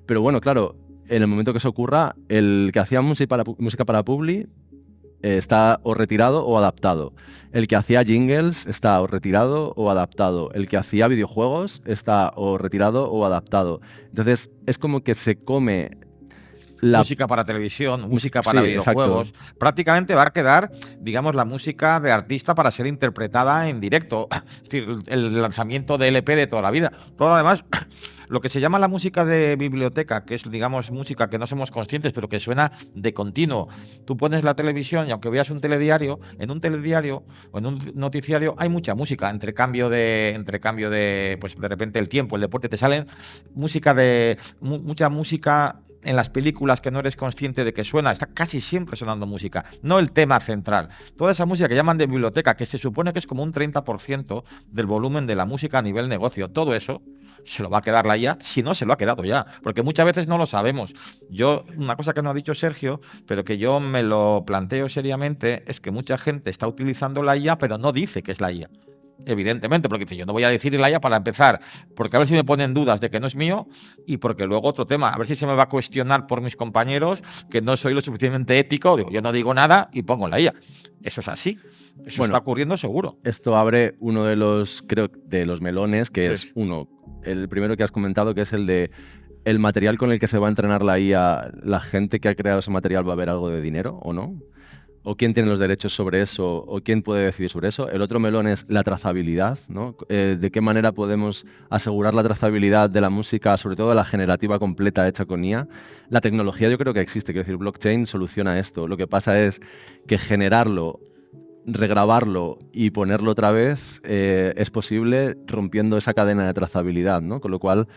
Pero bueno, claro, en el momento que eso ocurra, el que hacía música para Publi está o retirado o adaptado. El que hacía jingles está o retirado o adaptado. El que hacía videojuegos está o retirado o adaptado. Entonces es como que se come música para televisión, música para videojuegos. Exacto. Prácticamente va a quedar, digamos, la música de artista para ser interpretada en directo. Es decir, el lanzamiento de LP de toda la vida. Todo además, lo que se llama la música de biblioteca, que es, digamos, música que no somos conscientes, pero que suena de continuo. Tú pones la televisión y aunque veas un telediario, en un telediario o en un noticiario hay mucha música, entre cambio de, pues de repente el tiempo, el deporte, te salen mucha música. En las películas que no eres consciente de que suena, está casi siempre sonando música, no el tema central. Toda esa música que llaman de biblioteca, que se supone que es como un 30% del volumen de la música a nivel negocio, todo eso se lo va a quedar la IA, si no se lo ha quedado ya, porque muchas veces no lo sabemos. Yo, una cosa que no ha dicho Sergio, pero que yo me lo planteo seriamente, es que mucha gente está utilizando la IA, pero no dice que es la IA. Evidentemente, porque dice, yo no voy a decir la IA para empezar, porque a ver si me ponen dudas de que no es mío, y porque luego otro tema, a ver si se me va a cuestionar por mis compañeros que no soy lo suficientemente ético, digo, yo no digo nada y pongo la IA. Eso es así. Eso está ocurriendo seguro. Esto abre uno de los, creo, de los melones, que es uno, el primero que has comentado, que es el de el material con el que se va a entrenar la IA. ¿La gente que ha creado ese material va a ver algo de dinero o no? ¿O quién tiene los derechos sobre eso? ¿O quién puede decidir sobre eso? El otro melón es la trazabilidad, ¿no? ¿De qué manera podemos asegurar la trazabilidad de la música, sobre todo de la generativa completa hecha con IA? La tecnología yo creo que existe, quiero decir, blockchain soluciona esto. Lo que pasa es que generarlo, regrabarlo y ponerlo otra vez es posible rompiendo esa cadena de trazabilidad, ¿no? Con lo cual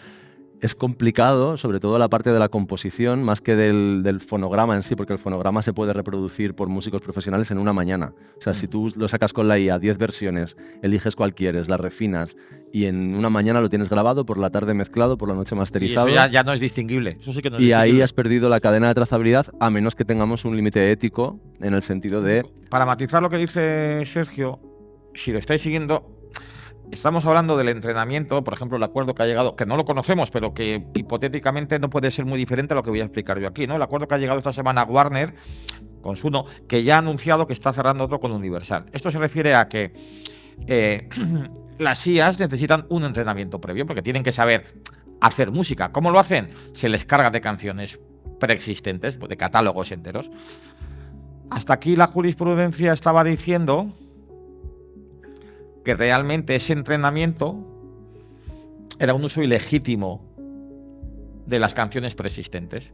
es complicado, sobre todo la parte de la composición, más que del fonograma en sí, porque el fonograma se puede reproducir por músicos profesionales en una mañana. O sea, si tú lo sacas con la IA, 10 versiones, eliges cuál quieres, las refinas, y en una mañana lo tienes grabado, por la tarde mezclado, por la noche masterizado. Y eso ya no es distinguible. Eso sí que no es y distinguible. Ahí has perdido la cadena de trazabilidad, a menos que tengamos un límite ético, en el sentido de... Para matizar lo que dice Sergio, si lo estáis siguiendo... Estamos hablando del entrenamiento, por ejemplo, el acuerdo que ha llegado, que no lo conocemos, pero que hipotéticamente no puede ser muy diferente a lo que voy a explicar yo aquí, ¿no? El acuerdo que ha llegado esta semana Warner con Suno, que ya ha anunciado que está cerrando otro con Universal. Esto se refiere a que las IAs necesitan un entrenamiento previo, porque tienen que saber hacer música. ¿Cómo lo hacen? Se les carga de canciones preexistentes, pues de catálogos enteros. Hasta aquí la jurisprudencia estaba diciendo que realmente ese entrenamiento era un uso ilegítimo de las canciones preexistentes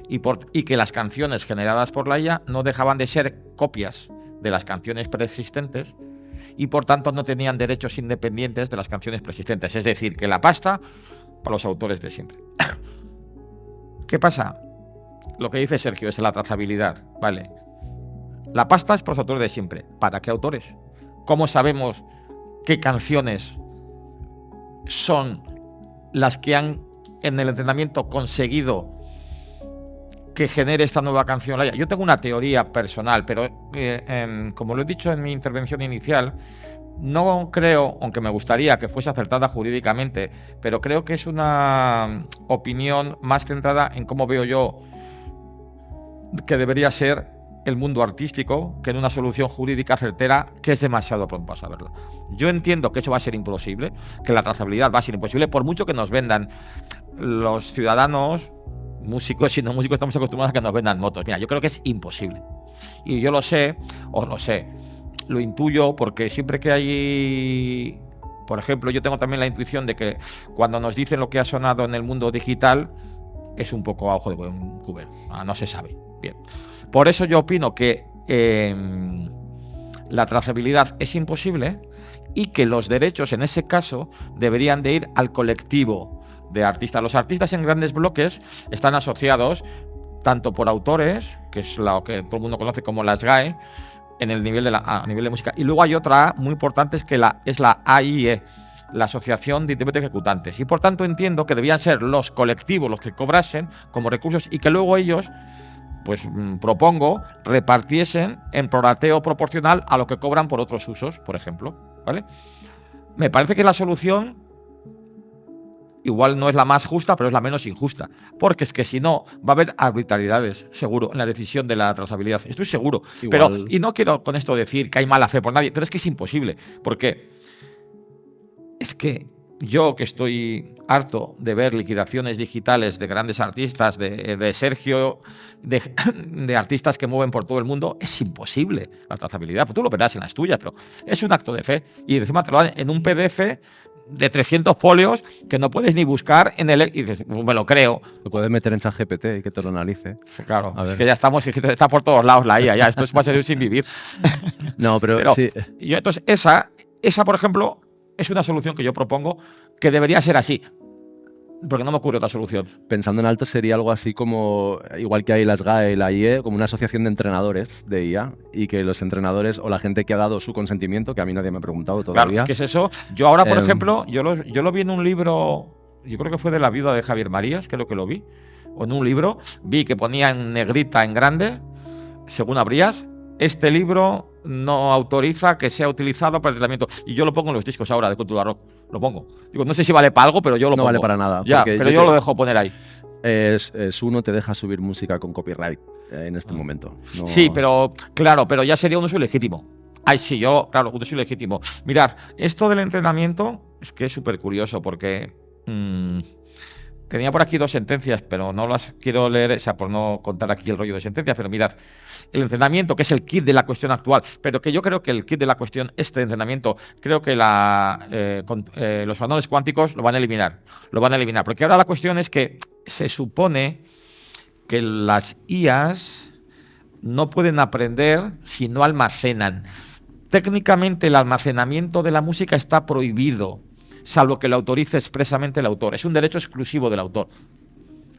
y que las canciones generadas por la IA no dejaban de ser copias de las canciones preexistentes y por tanto no tenían derechos independientes de las canciones preexistentes, es decir, que la pasta para los autores de siempre. ¿Qué pasa? Lo que dice Sergio es la trazabilidad, ¿vale? La pasta es para los autores de siempre. ¿Para qué autores? ¿Cómo sabemos qué canciones son las que han en el entrenamiento conseguido que genere esta nueva canción. Yo tengo una teoría personal, pero como lo he dicho en mi intervención inicial, no creo, aunque me gustaría que fuese acertada jurídicamente, pero creo que es una opinión más centrada en cómo veo yo que debería ser el mundo artístico, que en una solución jurídica certera, que es demasiado pronto para saberlo. Yo entiendo que eso va a ser imposible, que la trazabilidad va a ser imposible, por mucho que nos vendan los ciudadanos, músicos y no músicos, estamos acostumbrados a que nos vendan motos. Mira, yo creo que es imposible. Y yo lo sé, lo intuyo, porque siempre que hay, por ejemplo, yo tengo también la intuición de que cuando nos dicen lo que ha sonado en el mundo digital, es un poco a ojo de buen cubero, no se sabe. Bien. Por eso yo opino que la trazabilidad es imposible y que los derechos en ese caso deberían de ir al colectivo de artistas. Los artistas en grandes bloques están asociados tanto por autores, que es lo que todo el mundo conoce como las GAE, en el nivel a nivel de música. Y luego hay otra muy importante, es la AIE, la Asociación de Intérpretes Ejecutantes. Y por tanto entiendo que debían ser los colectivos los que cobrasen como recursos y que luego ellos, pues propongo, repartiesen en prorrateo proporcional a lo que cobran por otros usos, por ejemplo, ¿vale? Me parece que la solución igual no es la más justa, pero es la menos injusta, porque es que si no va a haber arbitrariedades, seguro, en la decisión de la trazabilidad, estoy seguro. Pero, y no quiero con esto decir que hay mala fe por nadie, pero es que es imposible, porque es que yo, que estoy harto de ver liquidaciones digitales de grandes artistas, de Sergio, de artistas que mueven por todo el mundo, es imposible la trazabilidad. Pues tú lo verás en las tuyas, pero es un acto de fe. Y encima te lo dan en un PDF de 300 folios que no puedes ni buscar en el... Y dices, me lo creo. Lo puedes meter en ChatGPT y que te lo analice. Claro, es que ya está por todos lados la IA, ya, esto va a ser sin vivir. No, pero sí. Entonces, esa, por ejemplo, es una solución que yo propongo que debería ser así, porque no me ocurre otra solución. Pensando en alto sería algo así como, igual que hay las GAE y la IE, como una asociación de entrenadores de IA, y que los entrenadores o la gente que ha dado su consentimiento, que a mí nadie me ha preguntado todavía. Claro, ¿qué es eso? Yo ahora, por ejemplo, yo lo vi en un libro, yo creo que fue de la viuda de Javier Marías, creo que lo vi, o en un libro, vi que ponía en negrita, en grande, según abrías, este libro no autoriza que sea utilizado para el tratamiento. Y yo lo pongo en los discos ahora de Cultura Rock. Lo pongo. Digo, no sé si vale para algo, pero yo lo pongo. No vale para nada. Ya, pero yo lo dejo poner ahí. Suno te deja subir música con copyright en este momento. No... Sí, pero claro, pero ya sería un uso ilegítimo. Ay, sí, yo, claro, un uso ilegítimo. Mirad, esto del entrenamiento es que es súper curioso porque tenía por aquí 2 sentencias, pero no las quiero leer, o sea, por no contar aquí el rollo de sentencias, pero mirad, el entrenamiento, que es el kit de la cuestión actual, pero que yo creo que el kit de la cuestión, este entrenamiento, creo que los valores cuánticos lo van a eliminar, porque ahora la cuestión es que se supone que las IAs no pueden aprender si no almacenan. Técnicamente el almacenamiento de la música está prohibido, salvo que lo autorice expresamente el autor. Es un derecho exclusivo del autor.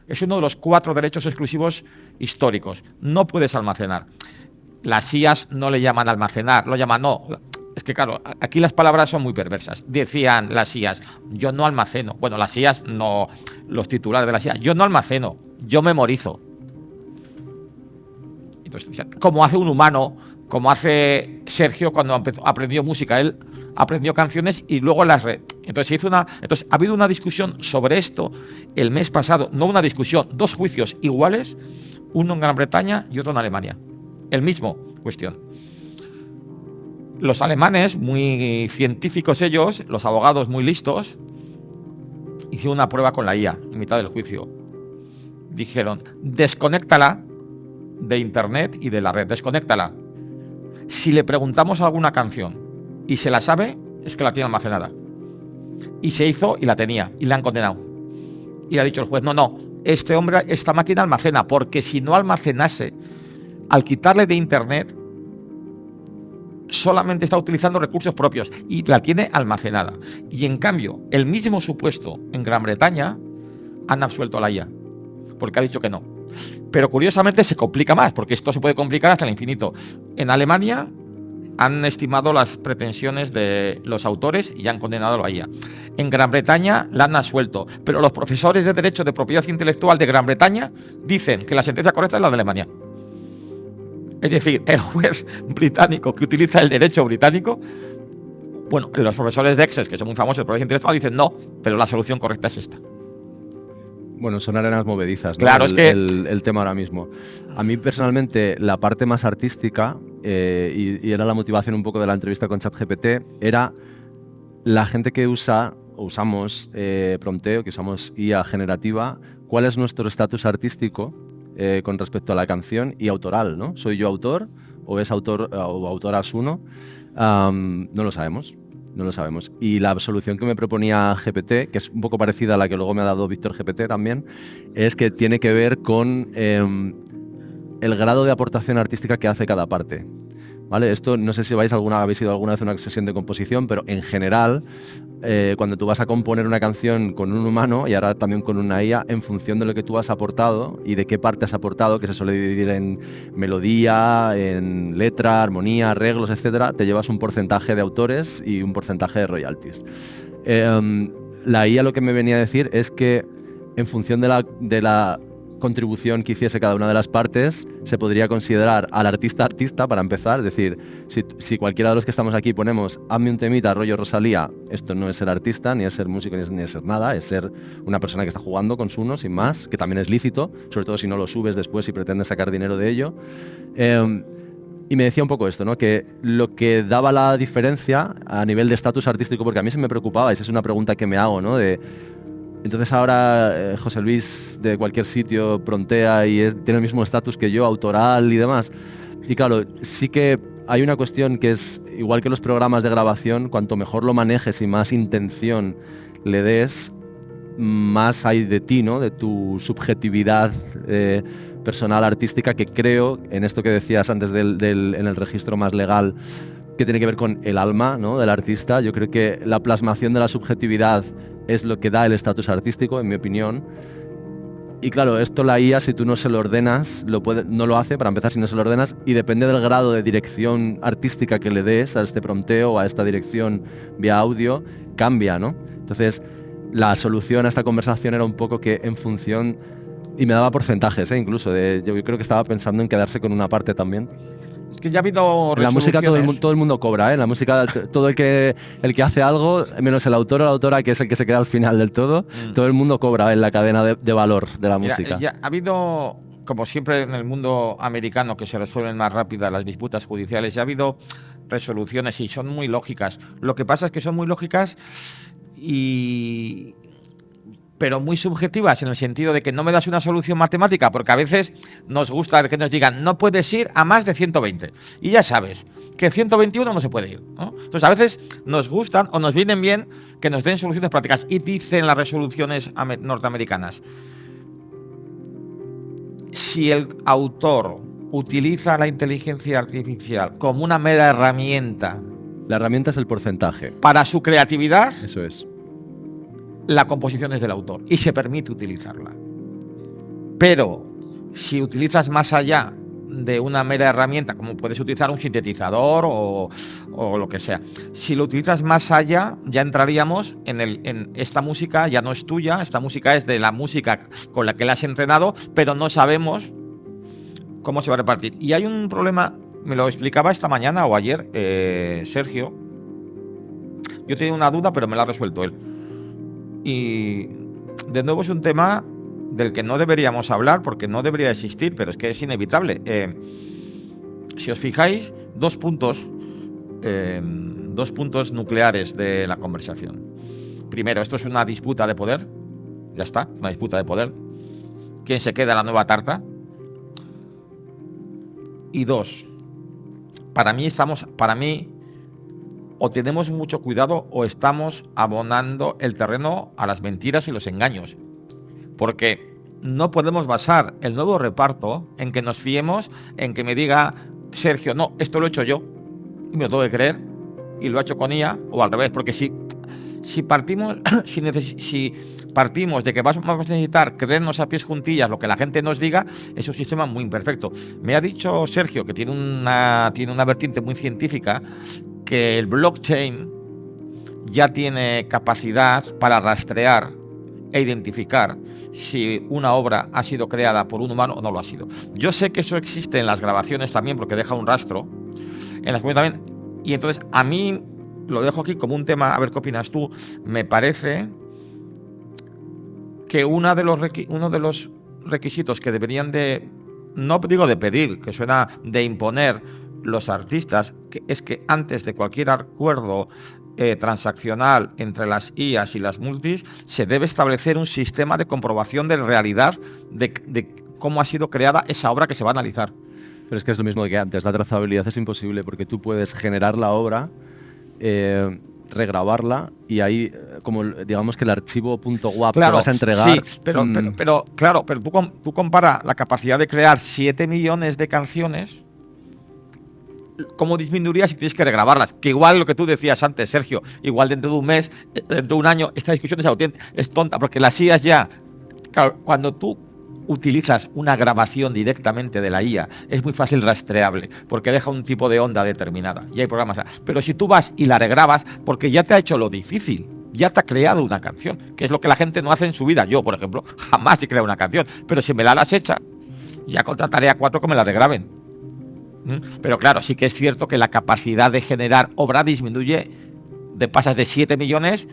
Es uno de los 4 derechos exclusivos históricos. No puedes almacenar. Las IAs no le llaman almacenar, lo llaman no. Es que claro, aquí las palabras son muy perversas. Decían las IAs, yo no almaceno. Bueno, las IAs no, los titulares de las IAs, yo no almaceno, yo memorizo. Entonces, como hace un humano, como hace Sergio cuando aprendió música, él aprendió canciones y luego las Entonces ha habido una discusión sobre esto el mes pasado, no una discusión, 2 juicios iguales, uno en Gran Bretaña y otro en Alemania. El mismo cuestión. Los alemanes, muy científicos ellos, los abogados muy listos, hicieron una prueba con la IA en mitad del juicio. Dijeron, desconéctala de internet y de la red, desconéctala. Si le preguntamos alguna canción y se la sabe, es que la tiene almacenada. Y se hizo y la tenía, y la han condenado. Y le ha dicho el juez, no, esta máquina almacena, porque si no almacenase, al quitarle de internet, solamente está utilizando recursos propios y la tiene almacenada. Y en cambio, el mismo supuesto en Gran Bretaña han absuelto a la IA, porque ha dicho que no. Pero curiosamente se complica más, porque esto se puede complicar hasta el infinito. En Alemania han estimado las pretensiones de los autores y han condenado a la IA. En Gran Bretaña la han absuelto, pero los profesores de Derecho de Propiedad Intelectual de Gran Bretaña dicen que la sentencia correcta es la de Alemania. Es decir, el juez británico que utiliza el derecho británico, bueno, los profesores de Essex, que son muy famosos de propiedad intelectual, dicen no, pero la solución correcta es esta. Bueno, son arenas movedizas, ¿no? Claro, es que el tema ahora mismo. A mí personalmente la parte más artística, y era la motivación un poco de la entrevista con ChatGPT, era la gente que usamos prompteo, que usamos IA generativa, cuál es nuestro estatus artístico con respecto a la canción y autoral, ¿no? ¿Soy yo autor o es autor o autora Asuno? No lo sabemos. No lo sabemos. Y la solución que me proponía GPT, que es un poco parecida a la que luego me ha dado Víctor GPT también, es que tiene que ver con el grado de aportación artística que hace cada parte. ¿Vale? Esto no sé si habéis ido alguna vez a una sesión de composición, pero en general, cuando tú vas a componer una canción con un humano y ahora también con una IA, en función de lo que tú has aportado y de qué parte has aportado, que se suele dividir en melodía, en letra, armonía, arreglos, etcétera, te llevas un porcentaje de autores y un porcentaje de royalties. La IA lo que me venía a decir es que en función de la contribución que hiciese cada una de las partes, se podría considerar al artista para empezar, es decir, si cualquiera de los que estamos aquí ponemos hazme un temita rollo Rosalía, esto no es ser artista, ni es ser músico, ni es ser nada, es ser una persona que está jugando con su uno, sin más, que también es lícito, sobre todo si no lo subes después y pretendes sacar dinero de ello. Y me decía un poco esto, ¿no? Que lo que daba la diferencia a nivel de estatus artístico, porque a mí se me preocupaba, esa es una pregunta que me hago, ¿no? Entonces ahora José Luis de cualquier sitio prontea y tiene el mismo estatus que yo, autoral y demás. Y claro, sí que hay una cuestión que es, igual que los programas de grabación, cuanto mejor lo manejes y más intención le des, más hay de ti, ¿no? De tu subjetividad personal, artística, que creo, en esto que decías antes en el registro más legal, que tiene que ver con el alma, ¿no? Del artista. Yo creo que la plasmación de la subjetividad es lo que da el estatus artístico, en mi opinión. Y claro, esto la IA, si tú no se lo ordenas, no lo hace, para empezar, si no se lo ordenas, y depende del grado de dirección artística que le des a este prompteo o a esta dirección vía audio, cambia, ¿no? Entonces, la solución a esta conversación era un poco que en función, y me daba porcentajes, incluso, yo creo que estaba pensando en quedarse con una parte también. Es que ya ha habido en la música todo el mundo cobra, en la música todo el que hace algo, menos el autor o la autora, que es el que se queda al final del todo, todo el mundo cobra en la cadena de valor de la música. Ya ha habido, como siempre en el mundo americano, que se resuelven más rápidas las disputas judiciales, ya ha habido resoluciones y son muy lógicas. Lo que pasa es que son muy lógicas pero muy subjetivas, en el sentido de que no me das una solución matemática, porque a veces nos gusta que nos digan no puedes ir a más de 120 y ya sabes que 121 no se puede ir, ¿no? Entonces a veces nos gustan o nos vienen bien que nos den soluciones prácticas y dicen las resoluciones norteamericanas: si el autor utiliza la inteligencia artificial como una mera herramienta, la herramienta es el porcentaje para su creatividad, eso es, la composición es del autor y se permite utilizarla. Pero si utilizas más allá de una mera herramienta, como puedes utilizar un sintetizador o lo que sea, si lo utilizas más allá, ya entraríamos en esta música ya no es tuya, esta música es de la música con la que la has entrenado, pero no sabemos cómo se va a repartir. Y hay un problema, me lo explicaba esta mañana o ayer Sergio. Yo tenía una duda, pero me la ha resuelto él. Y de nuevo es un tema del que no deberíamos hablar porque no debería existir, pero es que es inevitable. Si os fijáis, dos puntos nucleares de la conversación. Primero, esto es una disputa de poder, ya está, una disputa de poder. ¿Quién se queda en la nueva tarta? Y dos, para mí o tenemos mucho cuidado o estamos abonando el terreno a las mentiras y los engaños. Porque no podemos basar el nuevo reparto en que nos fiemos, en que me diga Sergio, no, esto lo he hecho yo y me lo tengo que creer y lo ha hecho con IA, o al revés, porque si partimos, si partimos de que vamos a necesitar creernos a pies juntillas lo que la gente nos diga, es un sistema muy imperfecto. Me ha dicho Sergio, que tiene una vertiente muy científica, que el blockchain ya tiene capacidad para rastrear e identificar si una obra ha sido creada por un humano o no lo ha sido. Yo sé que eso existe en las grabaciones también, porque deja un rastro, en las también, y entonces a mí lo dejo aquí como un tema, a ver qué opinas tú. Me parece que uno de los requisitos que deberían de, no digo de pedir, que suena de imponer los artistas, que es que antes de cualquier acuerdo transaccional entre las IAs y las multis, se debe establecer un sistema de comprobación de realidad de cómo ha sido creada esa obra que se va a analizar. Pero es que es lo mismo que antes, la trazabilidad es imposible porque tú puedes generar la obra, regrabarla y ahí, como digamos que el archivo .wap claro, que vas a entregar... Sí, pero tú compara la capacidad de crear 7 millones de canciones, ¿cómo disminuiría si tienes que regrabarlas? Que igual lo que tú decías antes, Sergio, igual dentro de un mes, dentro de un año, esta discusión es tonta, porque las IAs ya, claro, cuando tú utilizas una grabación directamente de la IA, es muy fácil rastreable, porque deja un tipo de onda determinada, y hay programas. Pero si tú vas y la regrabas, porque ya te ha hecho lo difícil, ya te ha creado una canción, que es lo que la gente no hace en su vida. Yo, por ejemplo, jamás he creado una canción, pero si me la has hecha, ya contrataré a 4 que me la regraben. Pero claro, sí que es cierto que la capacidad de generar obra disminuye, pasas de 7 millones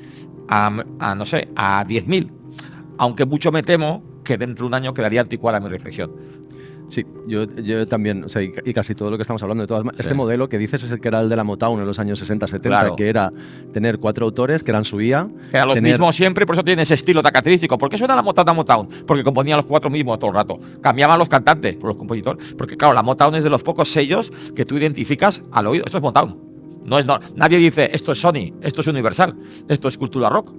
a no sé, a 10.000. Aunque mucho me temo que dentro de un año quedaría anticuada mi reflexión. Sí, yo también, o sea, y casi todo lo que estamos hablando, este modelo que dices es el que era el de la Motown en los años 60-70, claro, que era tener 4 autores que eran su IA. Que eran los mismos siempre, por eso tiene ese estilo tan característico. ¿Por qué suena la Motown? Porque componían los 4 mismos todo el rato. Cambiaban los cantantes por los compositores. Porque claro, la Motown es de los pocos sellos que tú identificas al oído. Esto es Motown. Nadie dice, esto es Sony, esto es Universal, esto es Cultura Rock.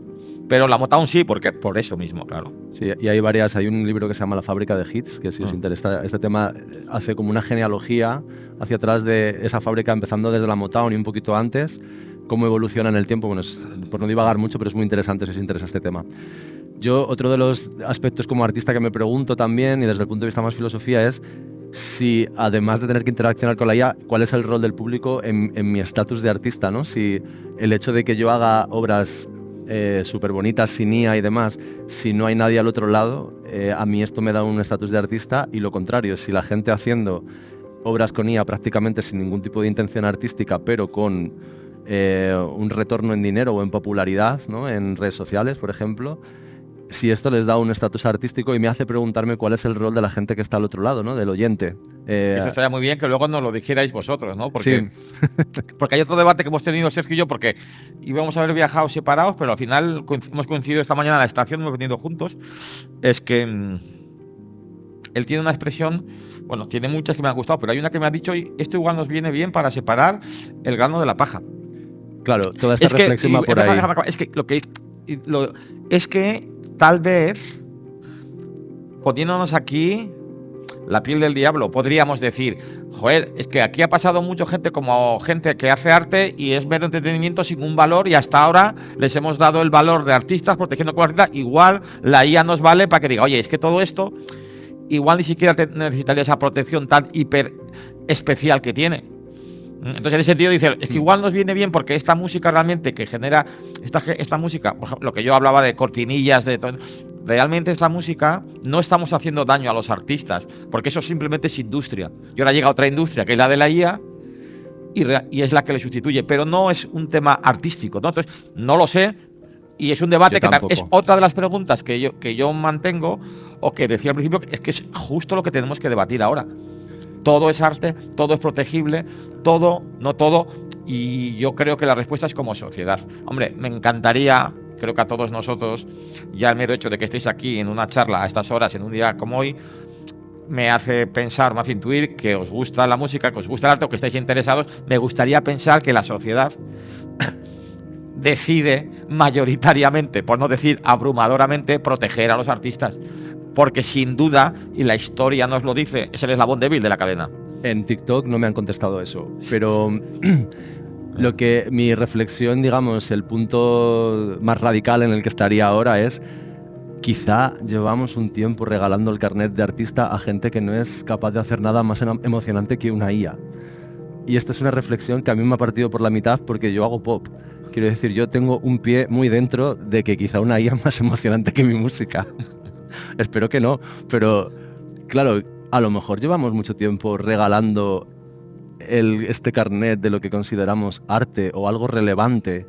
Pero la Motown sí, porque por eso mismo, claro. Sí, y hay un libro que se llama La fábrica de hits, que si os interesa este tema, hace como una genealogía hacia atrás de esa fábrica, empezando desde la Motown y un poquito antes, cómo evoluciona en el tiempo. Bueno, por no divagar mucho, pero es muy interesante si os interesa este tema. Yo, otro de los aspectos como artista que me pregunto también, y desde el punto de vista más filosofía, es si, además de tener que interaccionar con la IA, ¿cuál es el rol del público en mi estatus de artista, ¿no? Si el hecho de que yo haga obras súper bonitas sin IA y demás, si no hay nadie al otro lado, a mí esto me da un estatus de artista, y lo contrario, si la gente haciendo obras con IA prácticamente sin ningún tipo de intención artística, pero con un retorno en dinero o en popularidad, ¿no? En redes sociales, por ejemplo, si esto les da un estatus artístico, y me hace preguntarme cuál es el rol de la gente que está al otro lado, ¿no? Del oyente. Eso estaría muy bien que luego nos lo dijerais vosotros, ¿no? Porque, sí. Porque hay otro debate que hemos tenido Sergio y yo, porque íbamos a haber viajado separados, pero al final hemos coincidido esta mañana en la estación, hemos venido juntos. Es que él tiene una expresión, bueno, tiene muchas que me han gustado, pero hay una que me ha dicho, y esto igual nos viene bien para separar el grano de la paja. Claro, toda esta reflexión va por ahí. Es que tal vez, poniéndonos aquí la piel del diablo, podríamos decir, joder, es que aquí ha pasado mucha gente como gente que hace arte y es mero entretenimiento sin un valor, y hasta ahora les hemos dado el valor de artistas protegiendo con artistas. Igual la IA nos vale para que diga, oye, es que todo esto igual ni siquiera necesitaría esa protección tan hiper especial que tiene. Entonces, en ese sentido dice, es que igual nos viene bien, porque esta música realmente que genera esta música, por ejemplo, lo que yo hablaba de cortinillas, de todo, realmente esta música no estamos haciendo daño a los artistas, porque eso simplemente es industria. Y ahora llega otra industria, que es la de la IA, y es la que le sustituye, pero no es un tema artístico, ¿no? Entonces, no lo sé, y es un debate que es otra de las preguntas que yo mantengo, o que decía al principio, es que es justo lo que tenemos que debatir ahora. Todo es arte, todo es protegible, todo, no todo, y yo creo que la respuesta es como sociedad. Hombre, me encantaría, creo que a todos nosotros, ya el mero hecho de que estéis aquí en una charla a estas horas, en un día como hoy, me hace pensar, me hace intuir que os gusta la música, que os gusta el arte, o que estáis interesados. Me gustaría pensar que la sociedad decide mayoritariamente, por no decir abrumadoramente, proteger a los artistas. Porque sin duda, y la historia nos lo dice, es el eslabón débil de la cadena. En TikTok no me han contestado eso, pero lo que mi reflexión, digamos, el punto más radical en el que estaría ahora es, quizá llevamos un tiempo regalando el carnet de artista a gente que no es capaz de hacer nada más emocionante que una IA. Y esta es una reflexión que a mí me ha partido por la mitad porque yo hago pop. Quiero decir, yo tengo un pie muy dentro de que quizá una IA es más emocionante que mi música. Espero que no, pero claro, a lo mejor llevamos mucho tiempo regalando este carnet de lo que consideramos arte o algo relevante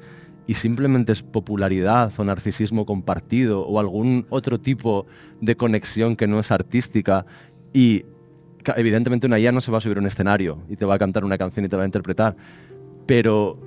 y simplemente es popularidad o narcisismo compartido o algún otro tipo de conexión que no es artística. Y evidentemente una IA no se va a subir a un escenario y te va a cantar una canción y te va a interpretar, pero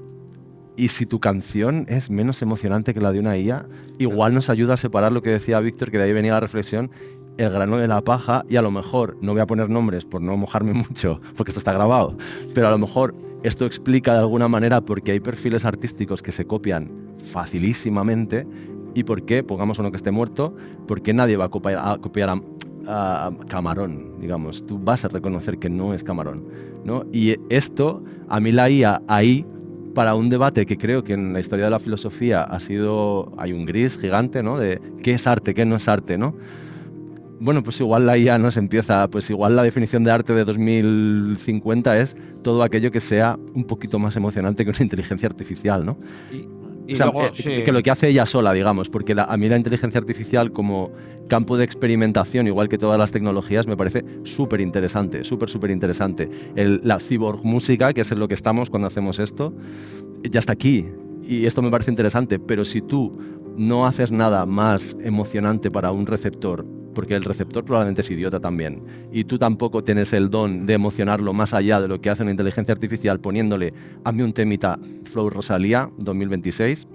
¿y si tu canción es menos emocionante que la de una IA? Igual nos ayuda a separar lo que decía Víctor, que de ahí venía la reflexión, el grano de la paja, y a lo mejor, no voy a poner nombres por no mojarme mucho, porque esto está grabado, pero a lo mejor esto explica de alguna manera por qué hay perfiles artísticos que se copian facilísimamente y por qué, pongamos uno que esté muerto, por qué nadie va a copiar a Camarón, digamos. Tú vas a reconocer que no es Camarón, ¿no? Y esto, a mí la IA ahí, para un debate que creo que en la historia de la filosofía hay un gris gigante, ¿no? De qué es arte, qué no es arte, ¿no? Bueno, pues igual la IA nos empieza, pues igual la definición de arte de 2050 es todo aquello que sea un poquito más emocionante que una inteligencia artificial, ¿no? Y o sea, luego, sí. que lo que hace ella sola, digamos, porque a mí la inteligencia artificial como campo de experimentación, igual que todas las tecnologías, me parece súper interesante, súper interesante. La cyborg música, que es en lo que estamos cuando hacemos esto, ya está aquí. Y esto me parece interesante, pero si tú no haces nada más emocionante para un receptor, porque el receptor probablemente es idiota también, y tú tampoco tienes el don de emocionarlo más allá de lo que hace una inteligencia artificial poniéndole a mí un temita Flow Rosalía 2026,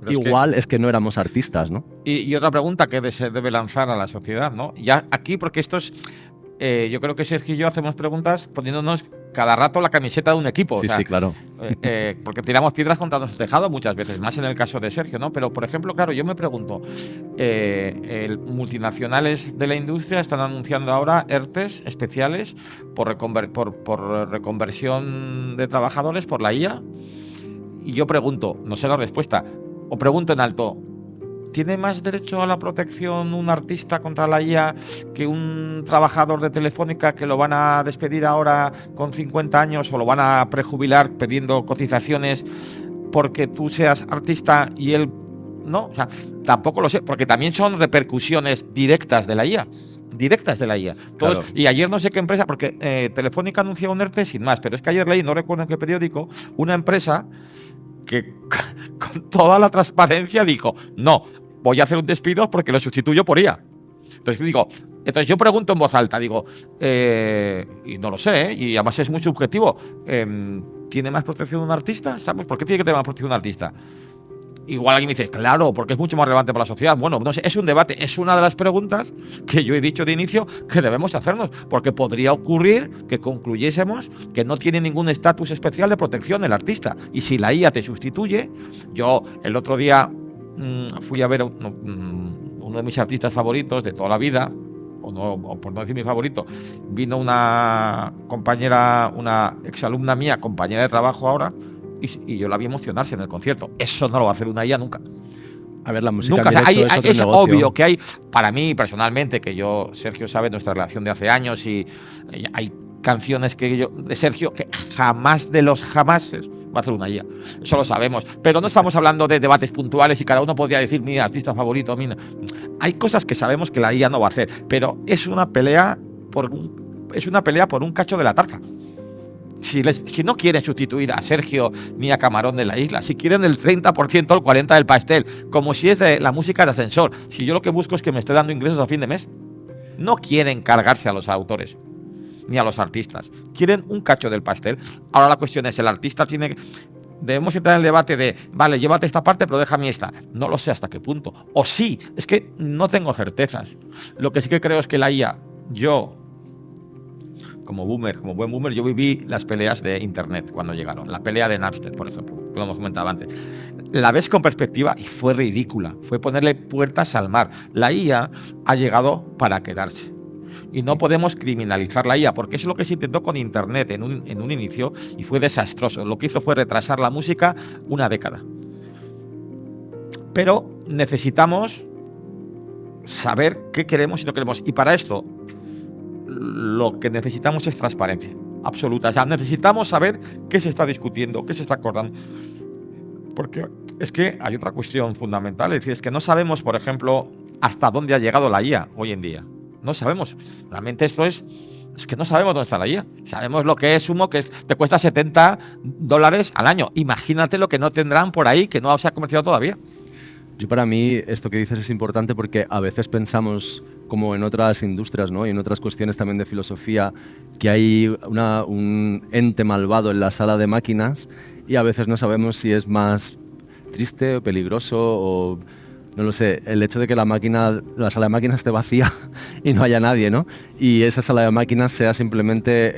igual es que no éramos artistas, ¿no? Y otra pregunta que se debe lanzar a la sociedad, ¿no? Ya aquí, porque esto es... yo creo que Sergio y yo hacemos preguntas poniéndonos cada rato la camiseta de un equipo. Sí, o sea, sí, claro. Porque tiramos piedras contra nuestro tejado muchas veces, más en el caso de Sergio, ¿no? Pero, por ejemplo, claro, yo me pregunto, multinacionales de la industria están anunciando ahora ERTEs especiales por reconversión de trabajadores por la IA. Y yo pregunto, no sé la respuesta, o pregunto en alto, ¿tiene más derecho a la protección un artista contra la IA que un trabajador de Telefónica que lo van a despedir ahora con 50 años o lo van a prejubilar pidiendo cotizaciones porque tú seas artista y él no? O sea, tampoco lo sé, porque también son repercusiones directas de la IA. Entonces, claro. Y ayer no sé qué empresa, porque Telefónica anunció un ERTE sin más, pero es que ayer leí, no recuerdo en qué periódico, una empresa que con toda la transparencia dijo, no, voy a hacer un despido porque lo sustituyo por IA. Entonces yo pregunto en voz alta, digo, y no lo sé, y además es muy subjetivo, ¿tiene más protección un artista? ¿Por qué tiene que tener más protección un artista? Igual alguien me dice, claro, porque es mucho más relevante para la sociedad. Bueno, no sé, es un debate, es una de las preguntas que yo he dicho de inicio que debemos hacernos, porque podría ocurrir que concluyésemos que no tiene ningún estatus especial de protección el artista. Y si la IA te sustituye, yo el otro día fui a ver uno de mis artistas favoritos de toda la vida, o por no decir mi favorito, vino una compañera, una exalumna mía, compañera de trabajo ahora, y yo la vi emocionarse en el concierto. Eso no lo va a hacer una IA nunca. A ver, la música nunca. Es negocio. Obvio que hay, para mí personalmente, que yo, Sergio sabe nuestra relación de hace años, y hay canciones que yo, de Sergio, que jamás de los jamases va a hacer una IA. Eso lo sabemos. Pero no estamos hablando de debates puntuales y cada uno podría decir mi artista favorito. Hay cosas que sabemos que la IA no va a hacer, pero es una pelea por un cacho de la tarta. Si no quieren sustituir a Sergio ni a Camarón de la isla, si quieren el 30% o el 40% del pastel, como si es de la música de ascensor, si yo lo que busco es que me esté dando ingresos a fin de mes, no quieren cargarse a los autores ni a los artistas, quieren un cacho del pastel. Ahora la cuestión es, el artista debemos entrar en el debate de, vale, llévate esta parte, pero déjame esta. No lo sé hasta qué punto. O sí, es que no tengo certezas. Lo que sí que creo es que la IA, como buen boomer, yo viví las peleas de internet cuando llegaron. La pelea de Napster, por ejemplo, que lo hemos comentado antes. La ves con perspectiva y fue ridícula. Fue ponerle puertas al mar. La IA ha llegado para quedarse. Y no podemos criminalizar la IA, porque eso es lo que se intentó con internet en un inicio y fue desastroso. Lo que hizo fue retrasar la música una década. Pero necesitamos saber qué queremos y no queremos. Y para esto, lo que necesitamos es transparencia absoluta. O sea, necesitamos saber qué se está discutiendo, qué se está acordando. Porque es que hay otra cuestión fundamental, es decir, es que no sabemos, por ejemplo, hasta dónde ha llegado la IA hoy en día. No sabemos. Realmente esto es que no sabemos dónde está la IA. Sabemos lo que es humo, que te cuesta $70 al año. Imagínate lo que no tendrán por ahí, que no se ha comerciado todavía. Yo, para mí, esto que dices es importante porque a veces pensamos, como en otras industrias, ¿no? Y en otras cuestiones también de filosofía, que hay un ente malvado en la sala de máquinas, y a veces no sabemos si es más triste o peligroso, o no lo sé, el hecho de que la sala de máquinas esté vacía y no haya nadie, ¿no? Y esa sala de máquinas sea simplemente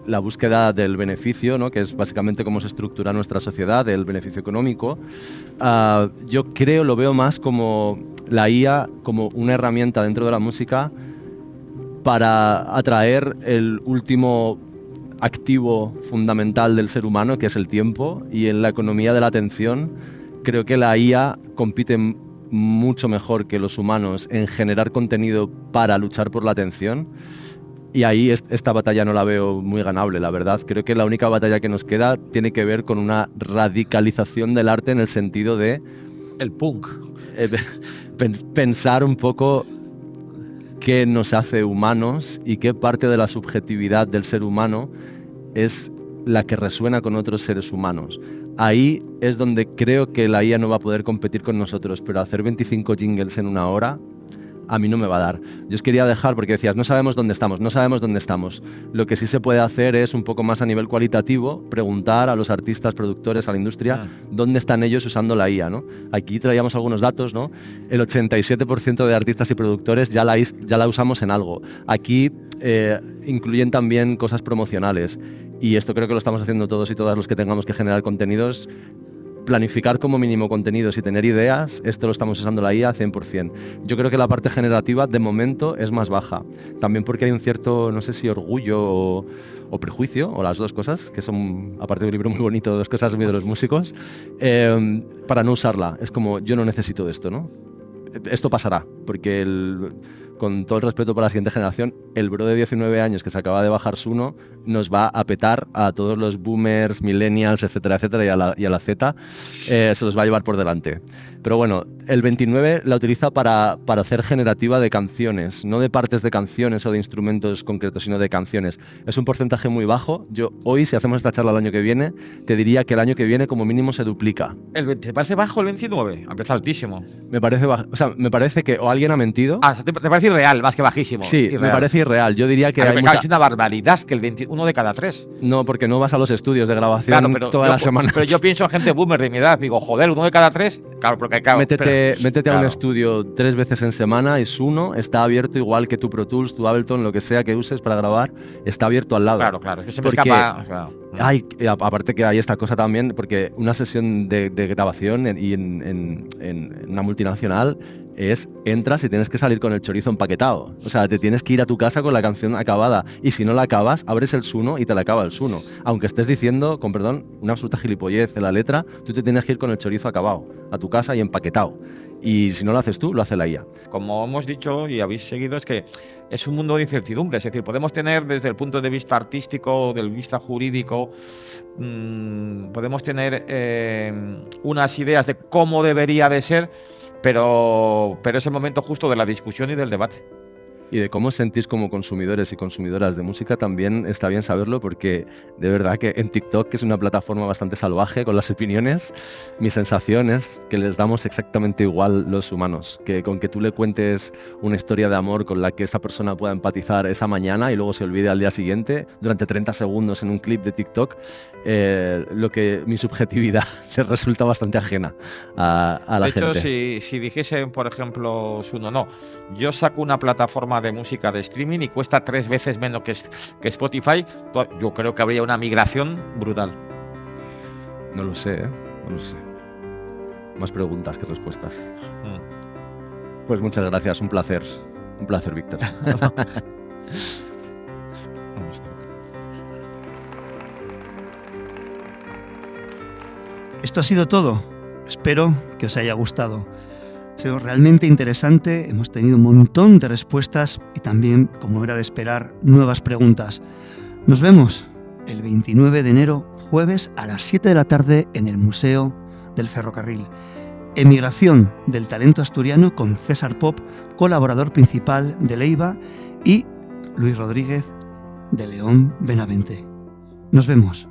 la búsqueda del beneficio, ¿no? Que es básicamente cómo se estructura nuestra sociedad, del beneficio económico. Yo lo veo más como la IA, como una herramienta dentro de la música para atraer el último activo fundamental del ser humano, que es el tiempo, y en la economía de la atención creo que la IA compite mucho mejor que los humanos en generar contenido para luchar por la atención. Y ahí esta batalla no la veo muy ganable, la verdad. Creo que la única batalla que nos queda tiene que ver con una radicalización del arte en el sentido de... El punk. Pensar un poco qué nos hace humanos y qué parte de la subjetividad del ser humano es la que resuena con otros seres humanos. Ahí es donde creo que la IA no va a poder competir con nosotros, pero hacer 25 jingles en una hora a mí no me va a dar. Yo os quería dejar, porque decías, no sabemos dónde estamos. Lo que sí se puede hacer es, un poco más a nivel cualitativo, preguntar a los artistas, productores, a la industria, dónde están ellos usando la IA, ¿no? Aquí traíamos algunos datos, ¿no? El 87% de artistas y productores ya la usamos en algo. Aquí incluyen también cosas promocionales. Y esto creo que lo estamos haciendo todos y todas los que tengamos que generar contenidos. Planificar como mínimo contenidos y tener ideas, esto lo estamos usando la IA 100%. Yo creo que la parte generativa de momento es más baja. También porque hay un cierto, no sé si orgullo o prejuicio, o las dos cosas, que son, aparte de un libro muy bonito, dos cosas muy de los músicos, para no usarla. Es como, yo no necesito esto, ¿no? Esto pasará, porque con todo el respeto para la siguiente generación, el bro de 19 años que se acaba de bajar Suno nos va a petar a todos los boomers, millennials, etcétera, etcétera, y a la Z, se los va a llevar por delante. Pero bueno, el 29 la utiliza para hacer generativa de canciones, no de partes de canciones o de instrumentos concretos, sino de canciones. Es un porcentaje muy bajo. Yo hoy, si hacemos esta charla el año que viene, te diría que el año que viene como mínimo se duplica. ¿Te parece bajo el 29? Empieza altísimo. Me parece bajo, o sea, me parece que o alguien ha mentido. ¿Te parece irreal más que bajísimo? Sí, irreal. Me parece irreal. Yo diría que es una barbaridad que el 21 de cada 3. No, porque no vas a los estudios de grabación todas las semanas. Pero yo pienso en gente boomer de mi edad, digo, joder, 1 de cada 3. Claro, porque claro. Métete a un estudio 3 veces en semana, y Suno está abierto igual que tu Pro Tools, tu Ableton, lo que sea que uses para grabar, está abierto al lado. Claro. Se me escapa. Claro. Aparte que hay esta cosa también, porque una sesión de grabación y en una multinacional entras y tienes que salir con el chorizo empaquetado. O sea, te tienes que ir a tu casa con la canción acabada, y si no la acabas, abres el Suno y te la acaba el Suno. Aunque estés diciendo, con perdón, una absoluta gilipollez en la letra, tú te tienes que ir con el chorizo acabado a tu casa y empaquetado. Y si no lo haces tú, lo hace la IA. Como hemos dicho y habéis seguido, es que es un mundo de incertidumbre. Es decir, podemos tener desde el punto de vista artístico, del vista jurídico, podemos tener unas ideas de cómo debería de ser, pero es el momento justo de la discusión y del debate. Y de cómo os sentís como consumidores y consumidoras de música también está bien saberlo, porque de verdad que en TikTok, que es una plataforma bastante salvaje con las opiniones, mi sensación es que les damos exactamente igual los humanos, que con que tú le cuentes una historia de amor con la que esa persona pueda empatizar esa mañana y luego se olvide al día siguiente, durante 30 segundos en un clip de TikTok, lo que mi subjetividad les resulta bastante ajena a la gente. De hecho, si dijese, por ejemplo, Suno, no, yo saco una plataforma de música de streaming y cuesta 3 veces menos que Spotify, yo creo que habría una migración brutal. No lo sé, no lo sé. Más preguntas que respuestas. Pues muchas gracias, un placer, Víctor. Esto ha sido todo. Espero que os haya gustado. Ha sido realmente interesante, hemos tenido un montón de respuestas y también, como era de esperar, nuevas preguntas. Nos vemos el 29 de enero, jueves a las 7 de la tarde en el Museo del Ferrocarril. Emigración del talento asturiano con César Pop, colaborador principal de Leiva, y Luis Rodríguez de León Benavente. Nos vemos.